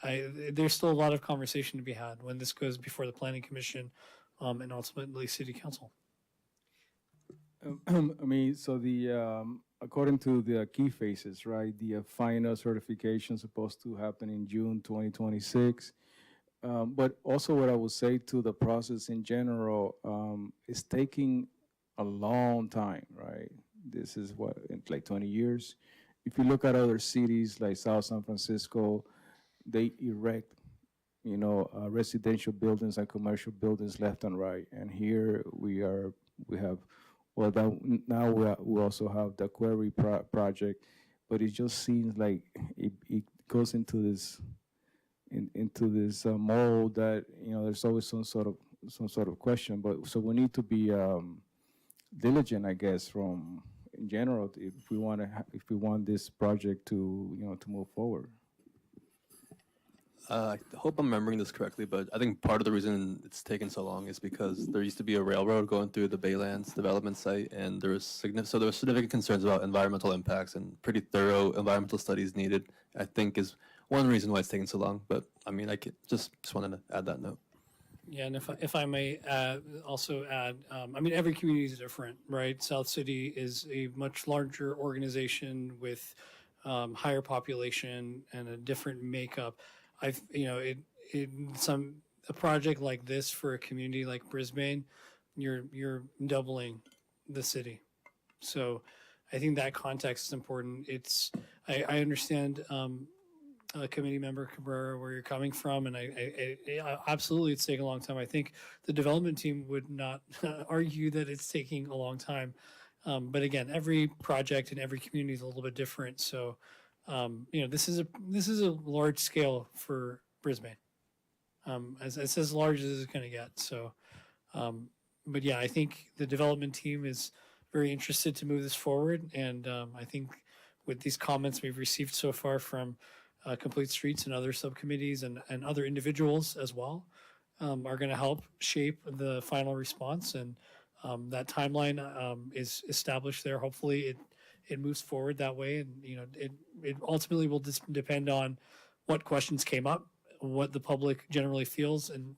Speaker 6: There's still a lot of conversation to be had when this goes before the Planning Commission and ultimately City Council.
Speaker 4: So according to the key phases, right, the final certification is supposed to happen in June 2026. But also what I would say to the process in general, it's taking a long time, right? This is like 20 years. If you look at other cities like South San Francisco, they erect, residential buildings and commercial buildings left and right. And here we have, now we also have the Quarry project, but it just seems like it goes into this mold that there's always some sort of question. But so we need to be diligent, I guess, from in general, if we want this project to move forward.
Speaker 1: I hope I'm remembering this correctly, but I think part of the reason it's taken so long is because there used to be a railroad going through the Baylands development site, and there was significant concerns about environmental impacts and pretty thorough environmental studies needed. I think is one reason why it's taken so long. But I mean, I could just wanted to add that note.
Speaker 6: Yeah, and if I may also add, every community is different, right? South City is a much larger organization with higher population and a different makeup. A project like this for a community like Brisbane, you're doubling the city. So I think that context is important. I understand Committee Member Cabrera where you're coming from, and I absolutely it's taking a long time. I think the development team would not argue that it's taking a long time. But again, every project and every community is a little bit different. So this is a large scale for Brisbane, as large as it's going to get. So, but yeah, I think the development team is very interested to move this forward, and I think with these comments we've received so far from Complete Streets and other subcommittees and other individuals as well, are going to help shape the final response, and that timeline is established there. Hopefully, it moves forward that way, and it ultimately will depend on what questions came up, what the public generally feels, and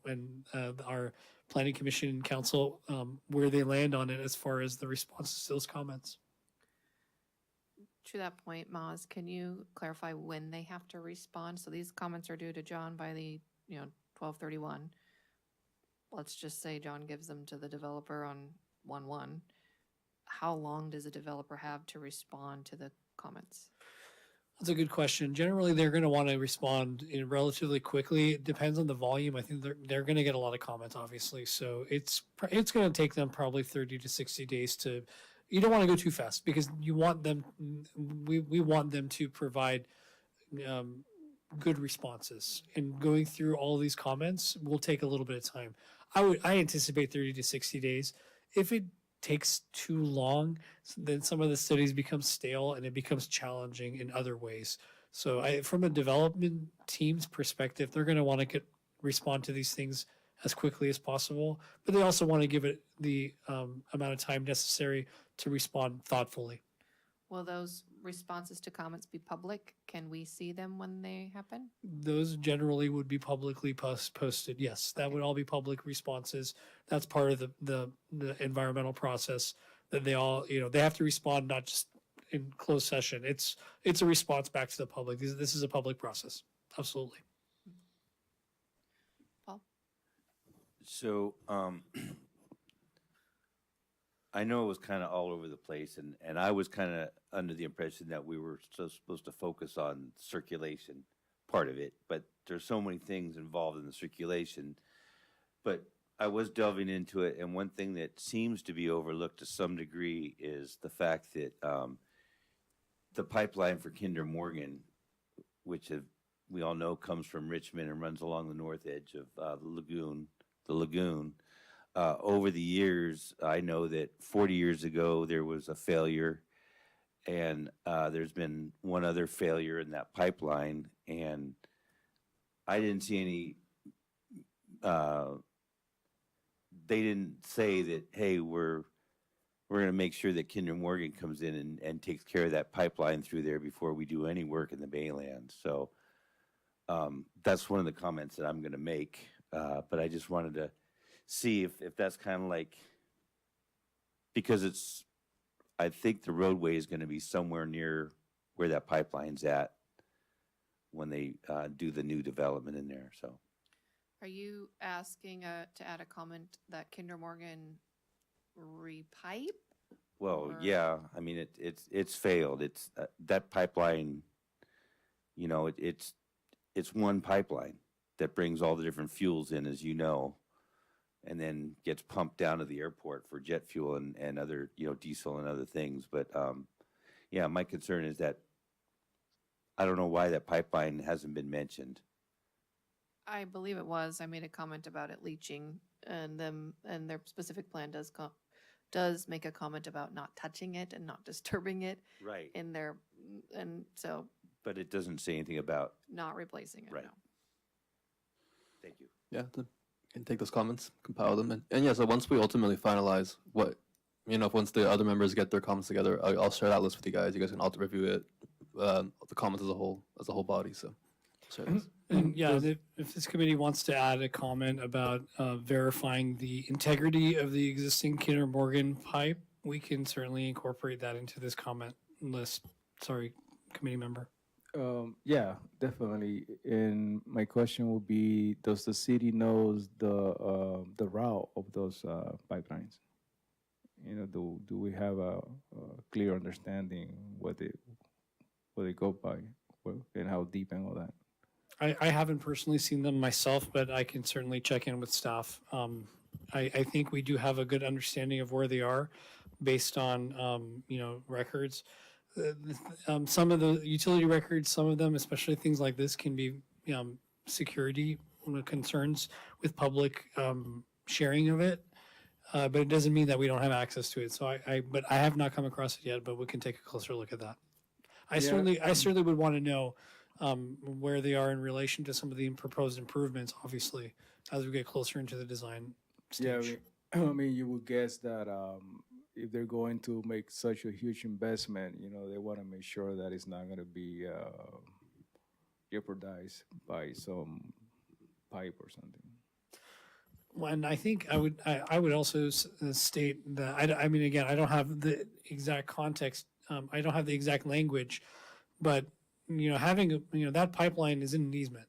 Speaker 6: our Planning Commission and Council where they land on it as far as the responses to those comments.
Speaker 2: To that point, Maz, can you clarify when they have to respond? So these comments are due to John by the 12/31. Let's just say John gives them to the developer on 1/1. How long does a developer have to respond to the comments?
Speaker 6: That's a good question. Generally, they're going to want to respond relatively quickly. It depends on the volume. I think they're going to get a lot of comments, obviously. So it's going to take them probably 30 to 60 days to. You don't want to go too fast because you want them. We want them to provide good responses. And going through all these comments will take a little bit of time. I anticipate 30 to 60 days. If it takes too long, then some of the studies become stale and it becomes challenging in other ways. So from a development team's perspective, they're going to want to respond to these things as quickly as possible, but they also want to give it the amount of time necessary to respond thoughtfully.
Speaker 2: Will those responses to comments be public? Can we see them when they happen?
Speaker 6: Those generally would be publicly posted. Yes, that would all be public responses. That's part of the environmental process that they all, they have to respond, not just in closed session. It's a response back to the public. This is a public process. Absolutely.
Speaker 2: Paul?
Speaker 3: So, I know it was kind of all over the place, and I was kind of under the impression that we were supposed to focus on circulation part of it, but there's so many things involved in the circulation. But I was delving into it, and one thing that seems to be overlooked to some degree is the fact that the pipeline for Kinder Morgan, which we all know comes from Richmond and runs along the north edge of the lagoon. Over the years, I know that 40 years ago there was a failure, and there's been one other failure in that pipeline, and I didn't see any. They didn't say that, hey, we're going to make sure that Kinder Morgan comes in and takes care of that pipeline through there before we do any work in the Baylands. So that's one of the comments that I'm going to make, but I just wanted to see if that's kind of like, because I think the roadway is going to be somewhere near where that pipeline's at when they do the new development in there. So,
Speaker 2: Are you asking to add a comment that Kinder Morgan repipe?
Speaker 3: well,
Speaker 2: Or-
Speaker 3: yeah, I mean it's failed. It's that pipeline. It's one pipeline that brings all the different fuels in, as you know, and then gets pumped down to the airport for jet fuel and other, diesel and other things. But yeah, my concern is that I don't know why that pipeline hasn't been mentioned.
Speaker 2: I believe it was. I made a comment about it leaching, and their specific plan does make a comment about not touching it and not disturbing it
Speaker 3: Right.
Speaker 2: and so
Speaker 3: But it doesn't say anything about.
Speaker 2: not replacing it.
Speaker 3: Right.
Speaker 2: No.
Speaker 3: Thank you.
Speaker 1: Yeah, can take those comments, compile them, and yeah. So once we ultimately finalize once the other members get their comments together, I'll share that list with you guys. You guys can auto review it, the comments as a whole body. So, share this.
Speaker 6: And yeah, if this committee wants to add a comment about verifying the integrity of the existing Kinder Morgan pipe, we can certainly incorporate that into this comment list. Sorry, committee member.
Speaker 4: Yeah, definitely. And my question would be: does the city knows the route of those pipelines? Do we have a clear understanding what they go by, and how deep and all that?
Speaker 6: I haven't personally seen them myself, but I can certainly check in with staff. I think we do have a good understanding of where they are based on, records. Some of the utility records, some of them, especially things like this, can be security concerns with public sharing of it. But it doesn't mean that we don't have access to it. So but I have not come across it yet, but we can take a closer look at that. I certainly would want to know where they are in relation to some of the proposed improvements, obviously, as we get closer into the design stage.
Speaker 4: Yeah, I mean, you would guess that if they're going to make such a huge investment, they want to make sure that it's not going to be jeopardized by some pipe or something.
Speaker 6: And I think I would also state that I mean, again, I don't have the exact context. I don't have the exact language, but having that pipeline is in an easement,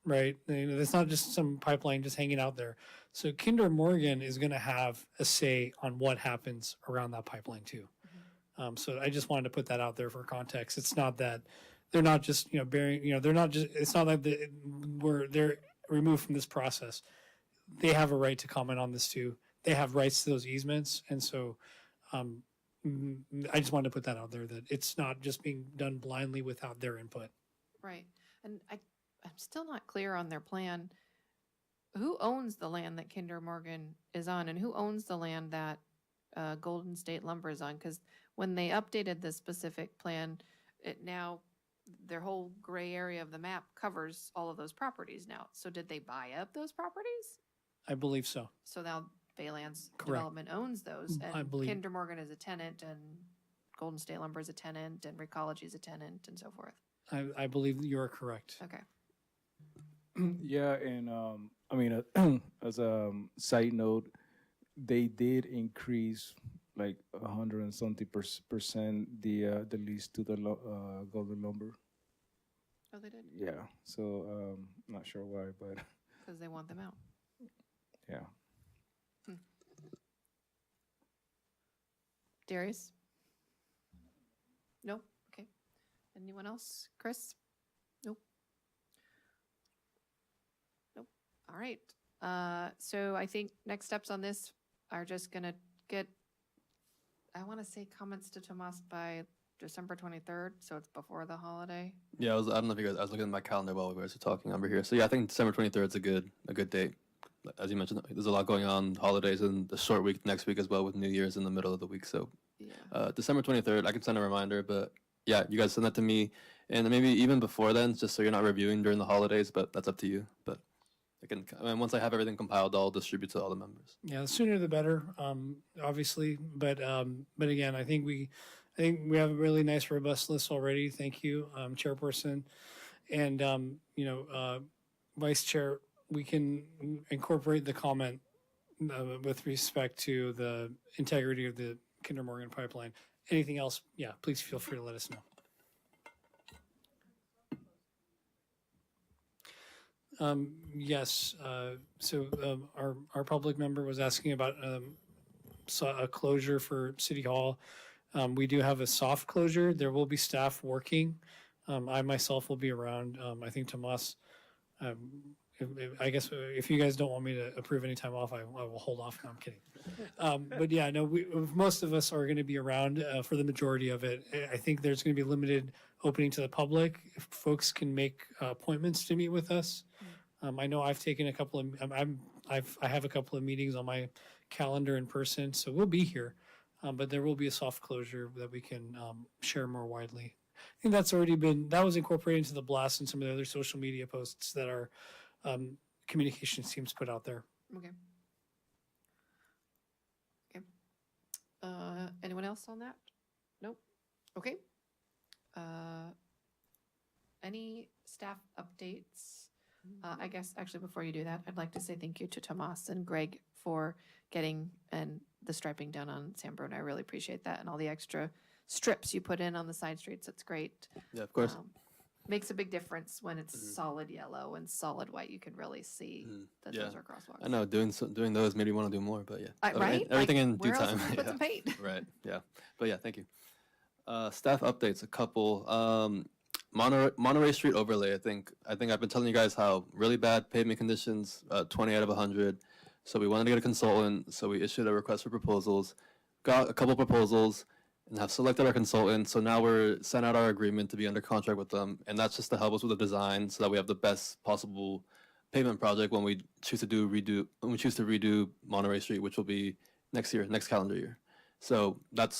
Speaker 6: right? It's not just some pipeline just hanging out there. So Kinder Morgan is going to have a say on what happens around that pipeline too. So I just wanted to put that out there for context. It's not that they're not just bearing. They're not just. It's not like they're removed from this process. They have a right to comment on this too. They have rights to those easements, and so I just wanted to put that out there that it's not just being done blindly without their input.
Speaker 2: Right. And I'm still not clear on their plan. Who owns the land that Kinder Morgan is on, and who owns the land that Golden State Lumber Zone, because when they updated the specific plan, it now, their whole gray area of the map covers all of those properties now. So did they buy up those properties?
Speaker 6: I believe so.
Speaker 2: So now Baylands
Speaker 6: Correct.
Speaker 2: Development owns those,
Speaker 6: I
Speaker 2: and
Speaker 6: believe-
Speaker 2: Kinder Morgan is a tenant, and Golden State Lumber is a tenant, and Recology is a tenant, and so forth.
Speaker 6: I believe you are correct.
Speaker 2: Okay.
Speaker 4: Yeah, and I mean, as a side note, they did increase like 100 and something percent the lease to the Golden Lumber.
Speaker 2: Oh, they did?
Speaker 4: Yeah, so not sure why, but
Speaker 2: Because they want them out.
Speaker 4: yeah.
Speaker 2: Darius? No? Okay. Anyone else? Chris? Nope. Nope. All right. So I think next steps on this are just gonna get, I want to say comments to Tomas by December 23rd, so it's before the holiday.
Speaker 1: Yeah, I don't know if you guys, I was looking at my calendar while we guys were talking over here. So yeah, I think December 23rd is a good date. As you mentioned, there's a lot going on, holidays and the short week next week as well with New Year's in the middle of the week. So
Speaker 2: Yeah.
Speaker 1: December 23rd, I can send a reminder, but yeah, you guys send that to me, and maybe even before then, just so you're not reviewing during the holidays, but that's up to you. But I mean, once I have everything compiled, I'll distribute to all the members.
Speaker 6: Yeah, the sooner the better, obviously. But again, I think we have a really nice, robust list already. Thank you, Chairperson, and Vice Chair. We can incorporate the comment with respect to the integrity of the Kinder Morgan pipeline. Anything else? Yeah, please feel free to let us know. Yes. So our public member was asking about a closure for City Hall. We do have a soft closure. There will be staff working. I myself will be around. I think Tomas. I guess if you guys don't want me to approve any time off, I will hold off. No, I'm kidding. But yeah, no, most of us are going to be around for the majority of it. I think there's going to be limited opening to the public. If folks can make appointments to meet with us. I know I've taken a couple of, I have a couple of meetings on my calendar in person, so we'll be here. But there will be a soft closure that we can share more widely. I think that was incorporated into the blast and some of the other social media posts that our communications teams put out there.
Speaker 2: Okay. Okay. Anyone else on that? Nope. Okay. Any staff updates? I guess actually before you do that, I'd like to say thank you to Tomas and Greg for getting the striping done on San Bruno. I really appreciate that, and all the extra strips you put in on the side streets. It's great.
Speaker 1: Yeah, of course.
Speaker 2: Makes a big difference when it's solid yellow and solid white. You can really see that
Speaker 1: Yeah.
Speaker 2: those are crosswalks.
Speaker 1: I know doing those made me want to do more, but yeah,
Speaker 2: Right?
Speaker 1: everything
Speaker 2: Like,
Speaker 1: in due
Speaker 2: where else
Speaker 1: time.
Speaker 2: am I gonna put
Speaker 1: Yeah.
Speaker 2: some paint?
Speaker 1: Right. Yeah. But yeah, thank you. Staff updates, a couple. Monterey Street overlay. I think I've been telling you guys how really bad pavement conditions. 20 out of 100. So we wanted to get a consultant. So we issued a request for proposals. Got a couple proposals and have selected our consultant. So now we're sent out our agreement to be under contract with them, and that's just to help us with the design, so that we have the best possible pavement project when we choose to redo Monterey Street, which will be next calendar year. So that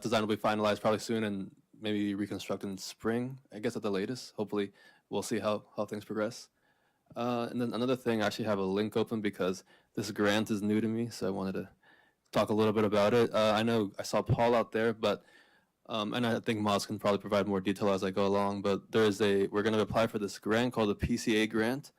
Speaker 1: design will be finalized probably soon, and maybe reconstruct in spring, I guess at the latest. Hopefully, we'll see how things progress. And then another thing, I actually have a link open because this grant is new to me, so I wanted to talk a little bit about it. I know I saw Paul out there, but and I think Moz can probably provide more detail as I go along. But we're going to apply for this grant called the PCA grant,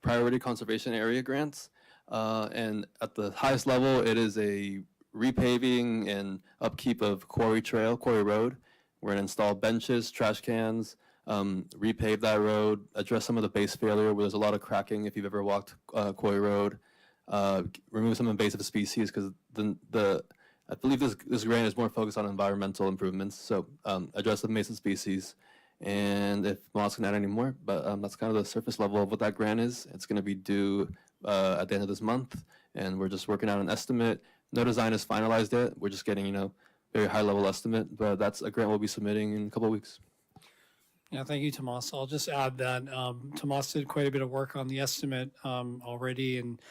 Speaker 1: Priority Conservation Area Grants, and at the highest level, it is a repaving and upkeep of Quarry Road. We're going to install benches, trash cans, repave that road, address some of the base failure where there's a lot of cracking if you've ever walked Quarry Road. Remove some invasive species, because I believe this grant is more focused on environmental improvements. So address the invasive species, and if Moss can add any more, but that's kind of the surface level of what that grant is. It's going to be due at the end of this month, and we're just working out an estimate. No design is finalized yet. We're just getting very high level estimate, but that's a grant we'll be submitting in a couple of weeks.
Speaker 6: Yeah, thank you, Tomas. I'll just add that Tomas did quite a bit of work on the estimate already, and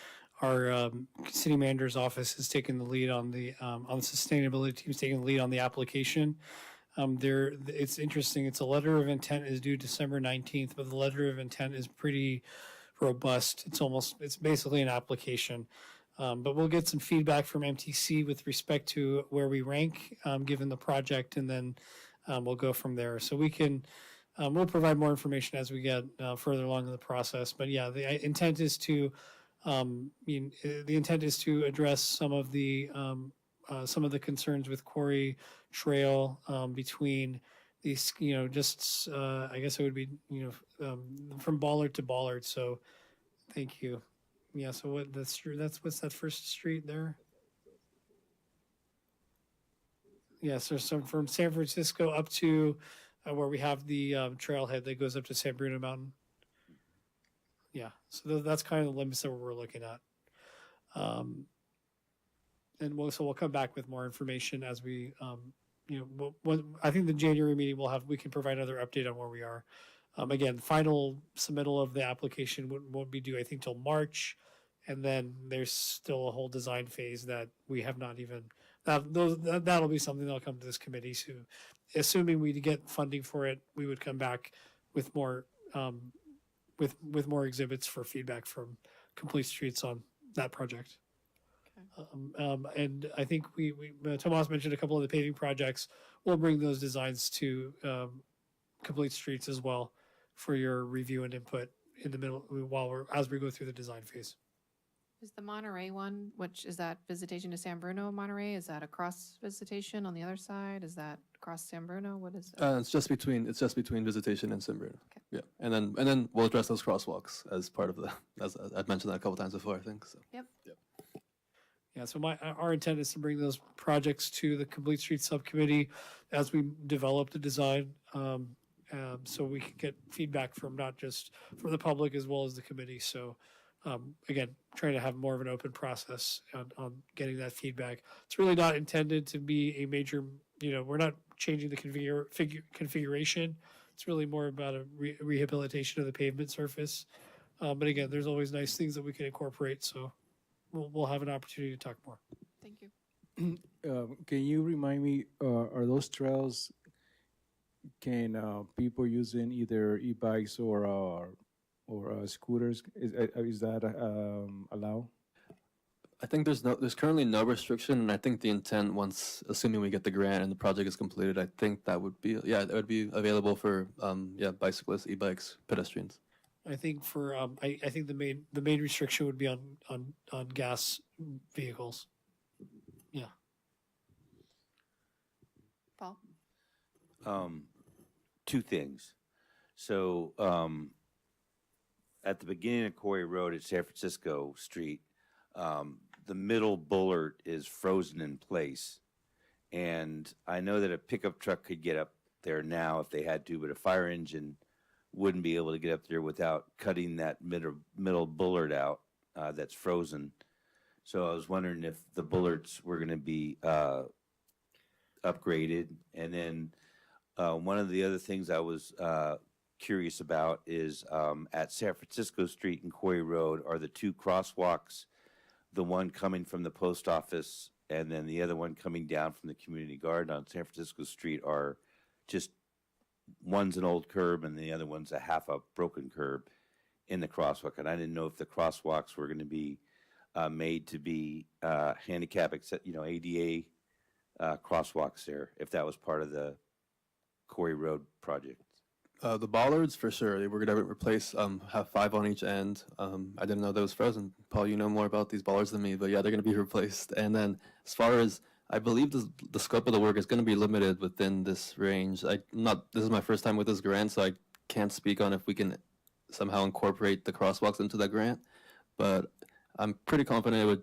Speaker 6: city manager's office has taken the lead on the sustainability team's taking the lead on the application. It's interesting. It's a letter of intent is due December 19th, but the letter of intent is pretty robust. It's basically an application. But we'll get some feedback from MTC with respect to where we rank, given the project, and then we'll go from there. So we'll provide more information as we get further along in the process. But yeah, the intent is to address some of the concerns with Quarry Trail between these, I guess it would be, from Ballard to Ballard. So, thank you. Yeah. So what's that first street there? Yeah. So from San Francisco up to where we have the trailhead that goes up to San Bruno Mountain. Yeah. So that's kind of the limits that we're looking at. And we'll come back with more information as we, I think the January meeting we can provide another update on where we are. Again, final submittal of the application won't be due, I think, till March. And then there's still a whole design phase that we have not even, that'll be something that'll come to this committee soon. Assuming we get funding for it, we would come back with more, with more exhibits for feedback from Complete Streets on that project. And I think Tomas mentioned a couple of the paving projects. We'll bring those designs to Complete Streets as well for your review and input in the middle as we go through the design phase.
Speaker 2: Is the Monterey one, which is that Visitation to San Bruno, Monterey? Is that across Visitation on the other side? Is that across San Bruno? What is it?
Speaker 1: It's just between Visitation and San Bruno.
Speaker 2: Okay.
Speaker 1: Yeah, and then we'll address those crosswalks as part of as I've mentioned that a couple times before, I think. So.
Speaker 2: Yep.
Speaker 6: Yeah, so our intent is to bring those projects to the Complete Streets Subcommittee as we develop the design, so we can get feedback from not just from the public as well as the committee. So again, trying to have more of an open process on getting that feedback. It's really not intended to be a major, we're not changing the configuration. It's really more about a rehabilitation of the pavement surface. But again, there's always nice things that we can incorporate. So we'll have an opportunity to talk more.
Speaker 2: Thank you.
Speaker 4: Can you remind me, are those trails, can people using either e-bikes or scooters, is that allowed?
Speaker 1: I think there's currently no restriction, and I think the intent, once assuming we get the grant and the project is completed, I think that would be it would be available for bicyclists, e-bikes, pedestrians.
Speaker 6: I think I think the main restriction would be on gas vehicles. Yeah.
Speaker 2: Paul?
Speaker 3: Two things. So at the beginning of Quarry Road at San Francisco Street, the middle bullard is frozen in place. And I know that a pickup truck could get up there now if they had to, but a fire engine wouldn't be able to get up there without cutting that middle bullard out that's frozen. So I was wondering if the bullards were going to be upgraded. And then one of the other things I was curious about is at San Francisco Street and Quarry Road are the two crosswalks, the one coming from the post office and then the other one coming down from the community garden on San Francisco Street are just, one's an old curb and the other one's a broken curb in the crosswalk. And I didn't know if the crosswalks were going to be made to be handicap, ADA crosswalks there, if that was part of the Quarry Road project.
Speaker 1: The bollards, for sure, they were going to replace, have 5 on each end. I didn't know that was frozen. Paul, you know more about these bollards than me, but yeah, they're going to be replaced. And then as far as, I believe the scope of the work is going to be limited within this range. This is my first time with this grant, so I can't speak on if we can somehow incorporate the crosswalks into that grant. But I'm pretty confident it would,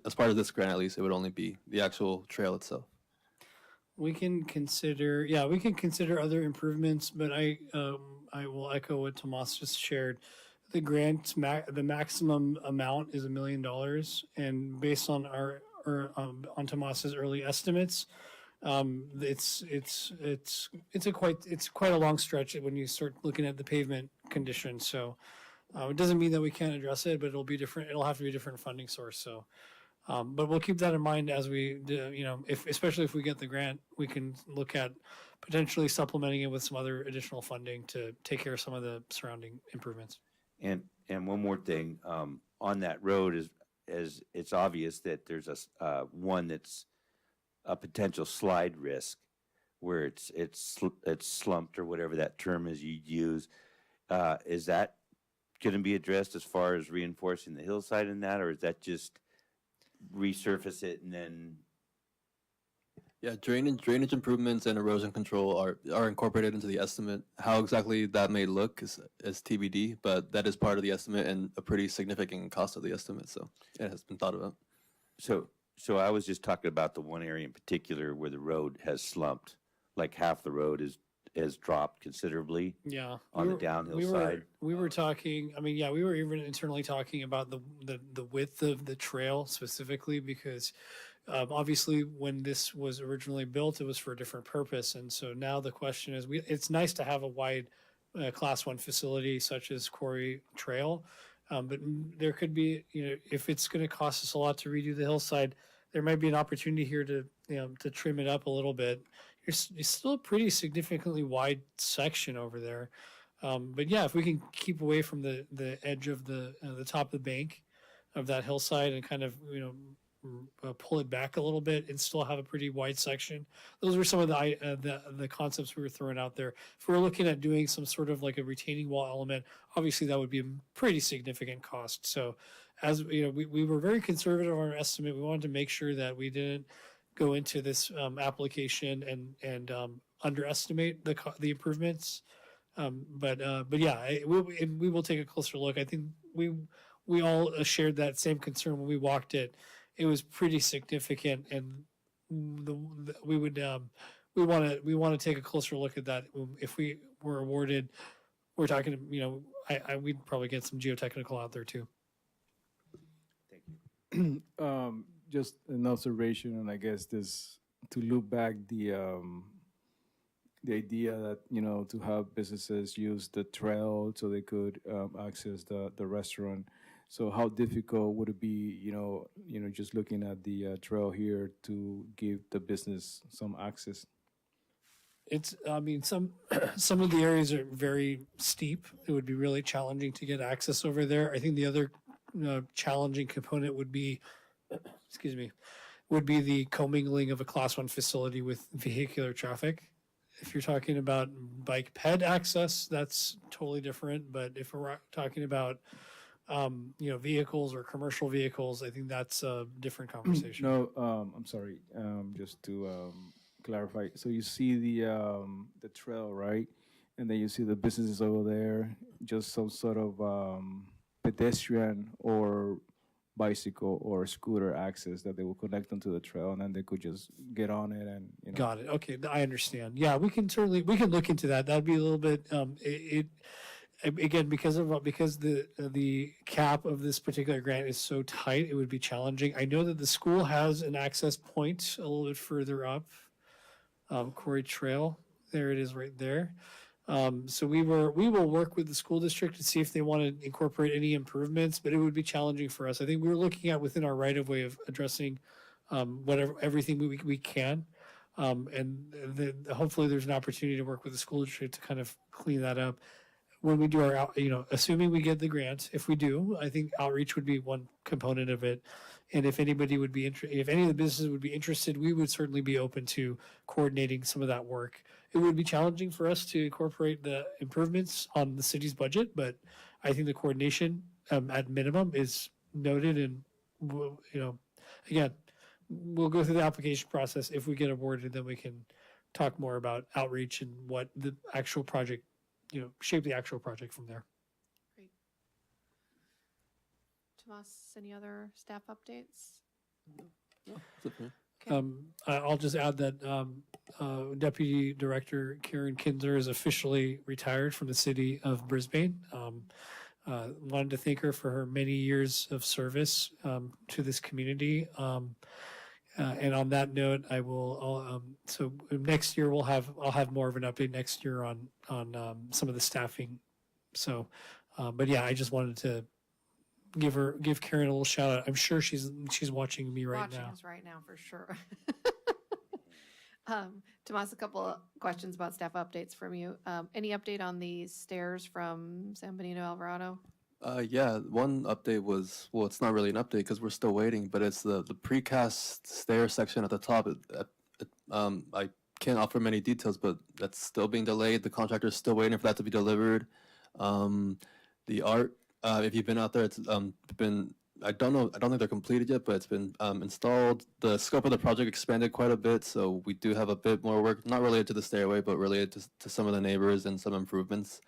Speaker 1: as part of this grant at least, it would only be the actual trail itself.
Speaker 6: We can consider other improvements, but I will echo what Tomas just shared. The grant, the maximum amount is $1 million, and based on on Tomas's early estimates, it's quite a long stretch when you start looking at the pavement condition. So It doesn't mean that we can't address it, but it'll be different. It'll have to be a different funding source. So, but we'll keep that in mind as we do, especially if we get the grant, we can look at potentially supplementing it with some other additional funding to take care of some of the surrounding improvements.
Speaker 3: And one more thing, on that road is it's obvious that there's one that's a potential slide risk where it's slumped or whatever that term is you use. Is that going to be addressed as far as reinforcing the hillside in that, or is that just resurface it and then?
Speaker 1: Yeah, drainage improvements and erosion control are incorporated into the estimate. How exactly that may look is TBD, but that is part of the estimate and a pretty significant cost of the estimate. So it has been thought about.
Speaker 3: So I was just talking about the one area in particular where the road has slumped, like half the road has dropped considerably.
Speaker 6: Yeah,
Speaker 3: on the downhill side.
Speaker 6: We were talking. I mean, yeah, we were even internally talking about the width of the trail specifically because obviously when this was originally built, it was for a different purpose, and so now the question is, it's nice to have a wide Class 1 facility such as Quarry Trail, but there could be, if it's going to cost us a lot to redo the hillside, there might be an opportunity here to to trim it up a little bit. It's still a pretty significantly wide section over there. But yeah, if we can keep away from the edge of the top of the bank of that hillside and kind of, pull it back a little bit and still have a pretty wide section. Those were some of the concepts we were throwing out there. If we're looking at doing some sort of like a retaining wall element, obviously that would be a pretty significant cost. So as we were very conservative on our estimate. We wanted to make sure that we didn't go into this application and underestimate the improvements. But yeah, we will take a closer look. I think we all shared that same concern when we walked it. It was pretty significant, and we want to take a closer look at that. If we were awarded, we're talking, we'd probably get some geotechnical out there too.
Speaker 3: Thank you.
Speaker 4: Just an observation, and I guess this to loop back the idea that to have businesses use the trail so they could access the restaurant. So how difficult would it be, just looking at the trail here to give the business some access?
Speaker 6: Some of the areas are very steep. It would be really challenging to get access over there. I think the other challenging component would be, the commingling of a Class 1 facility with vehicular traffic. If you're talking about bike ped access, that's totally different. But if we're talking about vehicles or commercial vehicles, I think that's a different conversation.
Speaker 4: No, I'm sorry. Just to clarify, so you see the trail, right? And then you see the businesses over there, just some sort of pedestrian or bicycle or scooter access that they will connect them to the trail, and then they could just get on it and
Speaker 6: Got it. Okay, I understand. Yeah, we can look into that. That'd be a little bit again, because the cap of this particular grant is so tight, it would be challenging. I know that the school has an access point a little bit further up, Quarry Trail. There it is, right there. So we will work with the school district to see if they want to incorporate any improvements, but it would be challenging for us. I think we were looking at within our right of way of addressing everything we can, and hopefully there's an opportunity to work with the school district to kind of clean that up. When we do our, assuming we get the grant, if we do, I think outreach would be one component of it. And if anybody would be if any of the businesses would be interested, we would certainly be open to coordinating some of that work. It would be challenging for us to incorporate the improvements on the city's budget, but I think the coordination at minimum is noted. And again, we'll go through the application process. If we get awarded, then we can talk more about outreach and what the actual project, shape the actual project from there.
Speaker 2: Great. Tomas, any other staff updates? Okay.
Speaker 6: I'll just add that Deputy Director Karen Kinzer is officially retired from the city of Brisbane. Wanted to thank her for her many years of service to this community. And on that note, I will. So next year I'll have more of an update next year on some of the staffing. So But yeah, I just wanted to give Karen a little shout out. I'm sure she's watching me right
Speaker 2: Watching
Speaker 6: now.
Speaker 2: us right now for sure. Tomas, a couple of questions about staff updates from you. Any update on the stairs from San Benito Alvarado?
Speaker 1: Yeah, one update was, well, it's not really an update because we're still waiting, but it's the precast stair section at the top. I can't offer many details, but that's still being delayed. The contractor's still waiting for that to be delivered. The art, if you've been out there, it's been, I don't know, I don't think they're completed yet, but it's been installed. The scope of the project expanded quite a bit, so we do have a bit more work, not related to the stairway, but related to some of the neighbors and some improvements.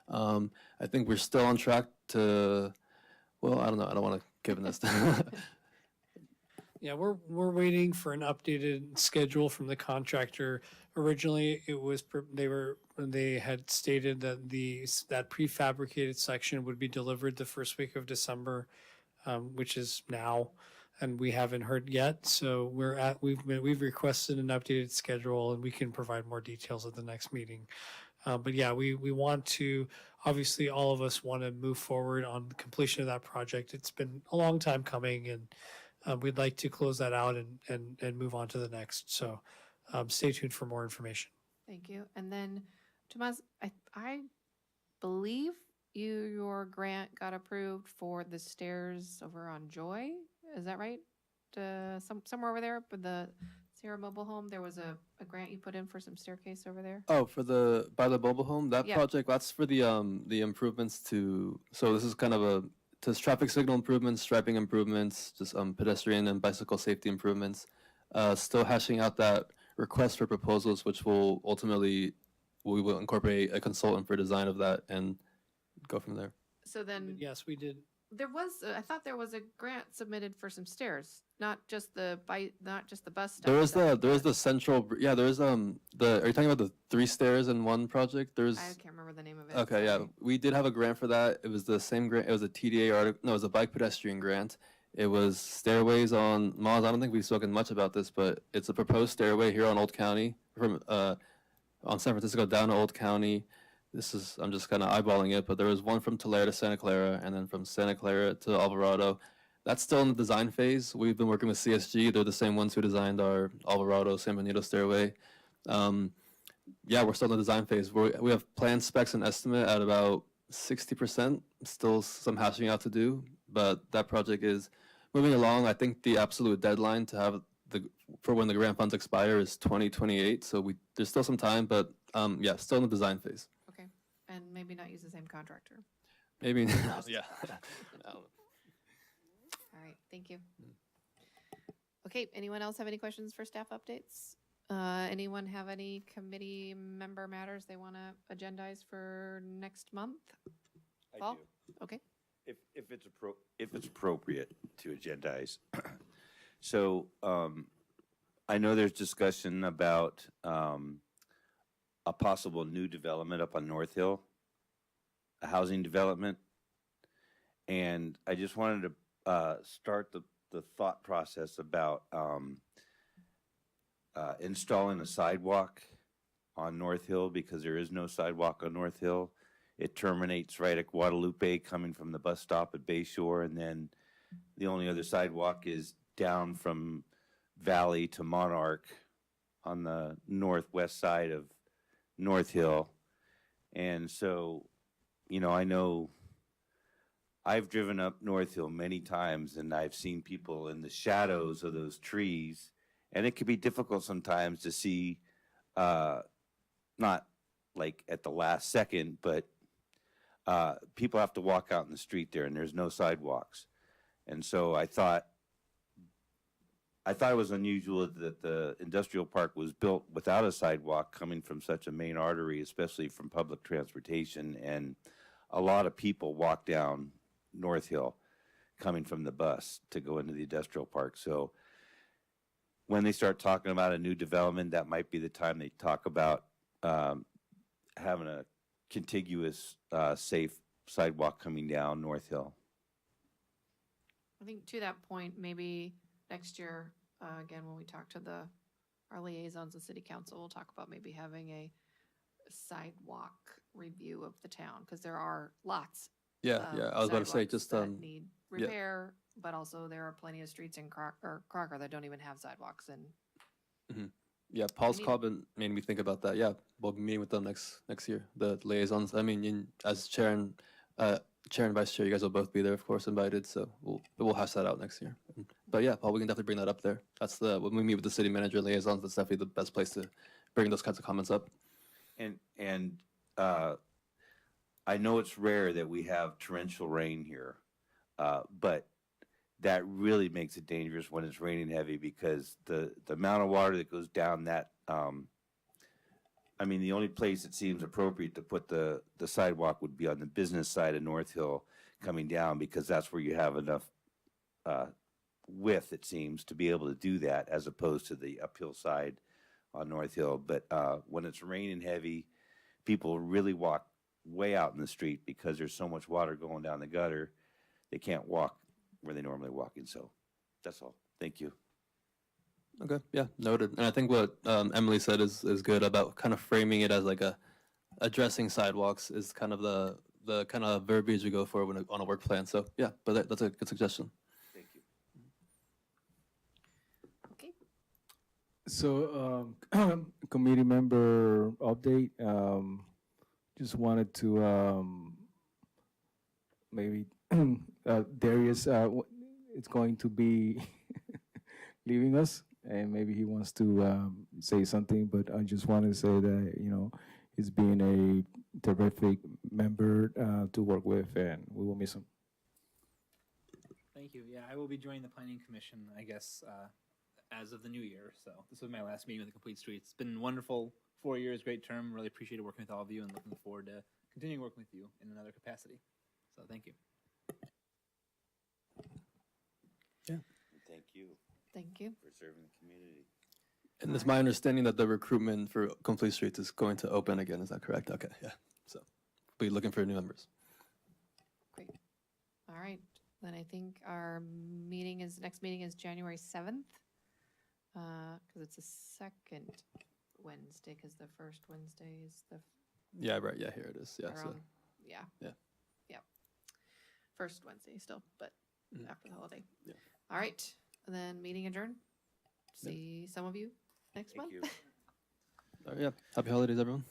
Speaker 1: I think we're still on track to, well, I don't know. I don't want to give this.
Speaker 6: Yeah, we're waiting for an updated schedule from the contractor. Originally, it was they had stated that that prefabricated section would be delivered the first week of December, which is now, and we haven't heard yet. So we've requested an updated schedule, and we can provide more details at the next meeting. But yeah, we want to, obviously, all of us want to move forward on the completion of that project. It's been a long time coming, and we'd like to close that out and move on to the next. So stay tuned for more information.
Speaker 2: Thank you. And then, Tomas, I believe your grant got approved for the stairs over on Joy. Is that right? Somewhere over there, but the Sierra Mobile Home, there was a grant you put in for some staircase over there.
Speaker 1: Oh, by the mobile home, that
Speaker 2: Yeah.
Speaker 1: project, that's for the improvements to, so this is kind of to traffic signal improvements, striping improvements, just pedestrian and bicycle safety improvements. Still hashing out that request for proposals, which will ultimately, we will incorporate a consultant for design of that and go from there.
Speaker 2: So then
Speaker 6: Yes, we did.
Speaker 2: there was, I thought there was a grant submitted for some stairs, not just the bus stop.
Speaker 1: There is the central, yeah, are you talking about the 3 stairs in one project?
Speaker 2: I can't remember the name of it.
Speaker 1: Okay, yeah,
Speaker 2: sorry.
Speaker 1: we did have a grant for that. It was the same grant. It was a TDA article. No, it was a bike pedestrian grant. It was stairways on Maz. I don't think we've spoken much about this, but it's a proposed stairway here on Old County from on San Francisco down to Old County. I'm just kind of eyeballing it, but there was one from Tulare to Santa Clara, and then from Santa Clara to Alvarado. That's still in the design phase. We've been working with CSG. They're the same ones who designed our Alvarado San Benito stairway. Yeah, we're still in the design phase. We have planned specs and estimate at about 60%. Still some hashing out to do, but that project is moving along. I think the absolute deadline to have for when the grant funds expire is 2028. So there's still some time, but yeah, still in the design phase.
Speaker 2: Okay, and maybe not use the same contractor.
Speaker 1: Maybe. Yeah.
Speaker 2: All right, thank you. Okay, anyone else have any questions for staff updates? Anyone have any committee member matters they want to agendize for next month?
Speaker 3: I
Speaker 2: Paul?
Speaker 3: do.
Speaker 2: Okay.
Speaker 3: If it's appropriate to agendize. So I know there's discussion about a possible new development up on North Hill, a housing development, and I just wanted to start the thought process about installing a sidewalk on North Hill, because there is no sidewalk on North Hill. It terminates right at Guadalupe coming from the bus stop at Bayshore, and then the only other sidewalk is down from Valley to Monarch on the northwest side of North Hill. And so, I know I've driven up North Hill many times, and I've seen people in the shadows of those trees, and it can be difficult sometimes to see, not like at the last second, but people have to walk out in the street there, and there's no sidewalks. And so I thought it was unusual that the industrial park was built without a sidewalk coming from such a main artery, especially from public transportation. And a lot of people walk down North Hill coming from the bus to go into the industrial park. So when they start talking about a new development, that might be the time they talk about having a contiguous, safe sidewalk coming down North Hill.
Speaker 2: I think to that point, maybe next year, again, when we talk to our liaisons of city council, we'll talk about maybe having a sidewalk review of the town, because there are lots
Speaker 1: Yeah, I was about to say,
Speaker 2: sidewalks
Speaker 1: just,
Speaker 2: that need
Speaker 1: yeah.
Speaker 2: repair, but also there are plenty of streets in Crocker that don't even have sidewalks, and
Speaker 1: Yeah, Paul's
Speaker 2: need-
Speaker 1: comment made me think about that. Yeah, we'll be meeting with them next year. The liaisons. I mean, as chair and vice chair, you guys will both be there, of course, invited. So we'll hash that out next year. But yeah, Paul, we can definitely bring that up there. That's when we meet with the city manager liaisons. That's definitely the best place to bring those kinds of comments up.
Speaker 3: And I know it's rare that we have torrential rain here, but that really makes it dangerous when it's raining heavy because the amount of water that goes down that. I mean, the only place it seems appropriate to put the sidewalk would be on the business side of North Hill coming down because that's where you have enough width, it seems, to be able to do that as opposed to the uphill side on North Hill. But when it's raining heavy, people really walk way out in the street because there's so much water going down the gutter. They can't walk where they normally walk in. So that's all. Thank you.
Speaker 1: Okay, yeah, noted. And I think what Emily said is good about kind of framing it as like addressing sidewalks is kind of the kind of verbiage we go for on a work plan. So yeah, but that's a good suggestion.
Speaker 3: Thank you.
Speaker 2: okay.
Speaker 4: So, committee member update. Just wanted to maybe Darius. It's going to be leaving us, and maybe he wants to say something. But I just wanted to say that he's been a terrific member to work with, and we will miss him.
Speaker 5: Thank you. Yeah, I will be joining the planning commission, I guess, as of the new year. So this was my last meeting with the Complete Streets. It's been wonderful. 4 years, great term. Really appreciated working with all of you and looking forward to continuing working with you in another capacity. So thank you.
Speaker 3: Thank you
Speaker 2: Thank you.
Speaker 3: for serving the community.
Speaker 1: And it's my understanding that the recruitment for Complete Streets is going to open again. Is that correct? Okay, yeah. So we'll be looking for new members.
Speaker 2: Great. All right. Then I think our next meeting is January 7th. Because it's a second Wednesday, because the first Wednesday is the
Speaker 1: Yeah, right. Yeah, here it is. Yeah. So,
Speaker 2: around, yeah.
Speaker 1: Yeah.
Speaker 2: First Wednesday still, but after the holiday.
Speaker 1: Yeah.
Speaker 2: All right. And then meeting adjourned. See some of you next
Speaker 3: Thank
Speaker 2: month.
Speaker 3: you.
Speaker 1: yeah. Happy holidays, everyone.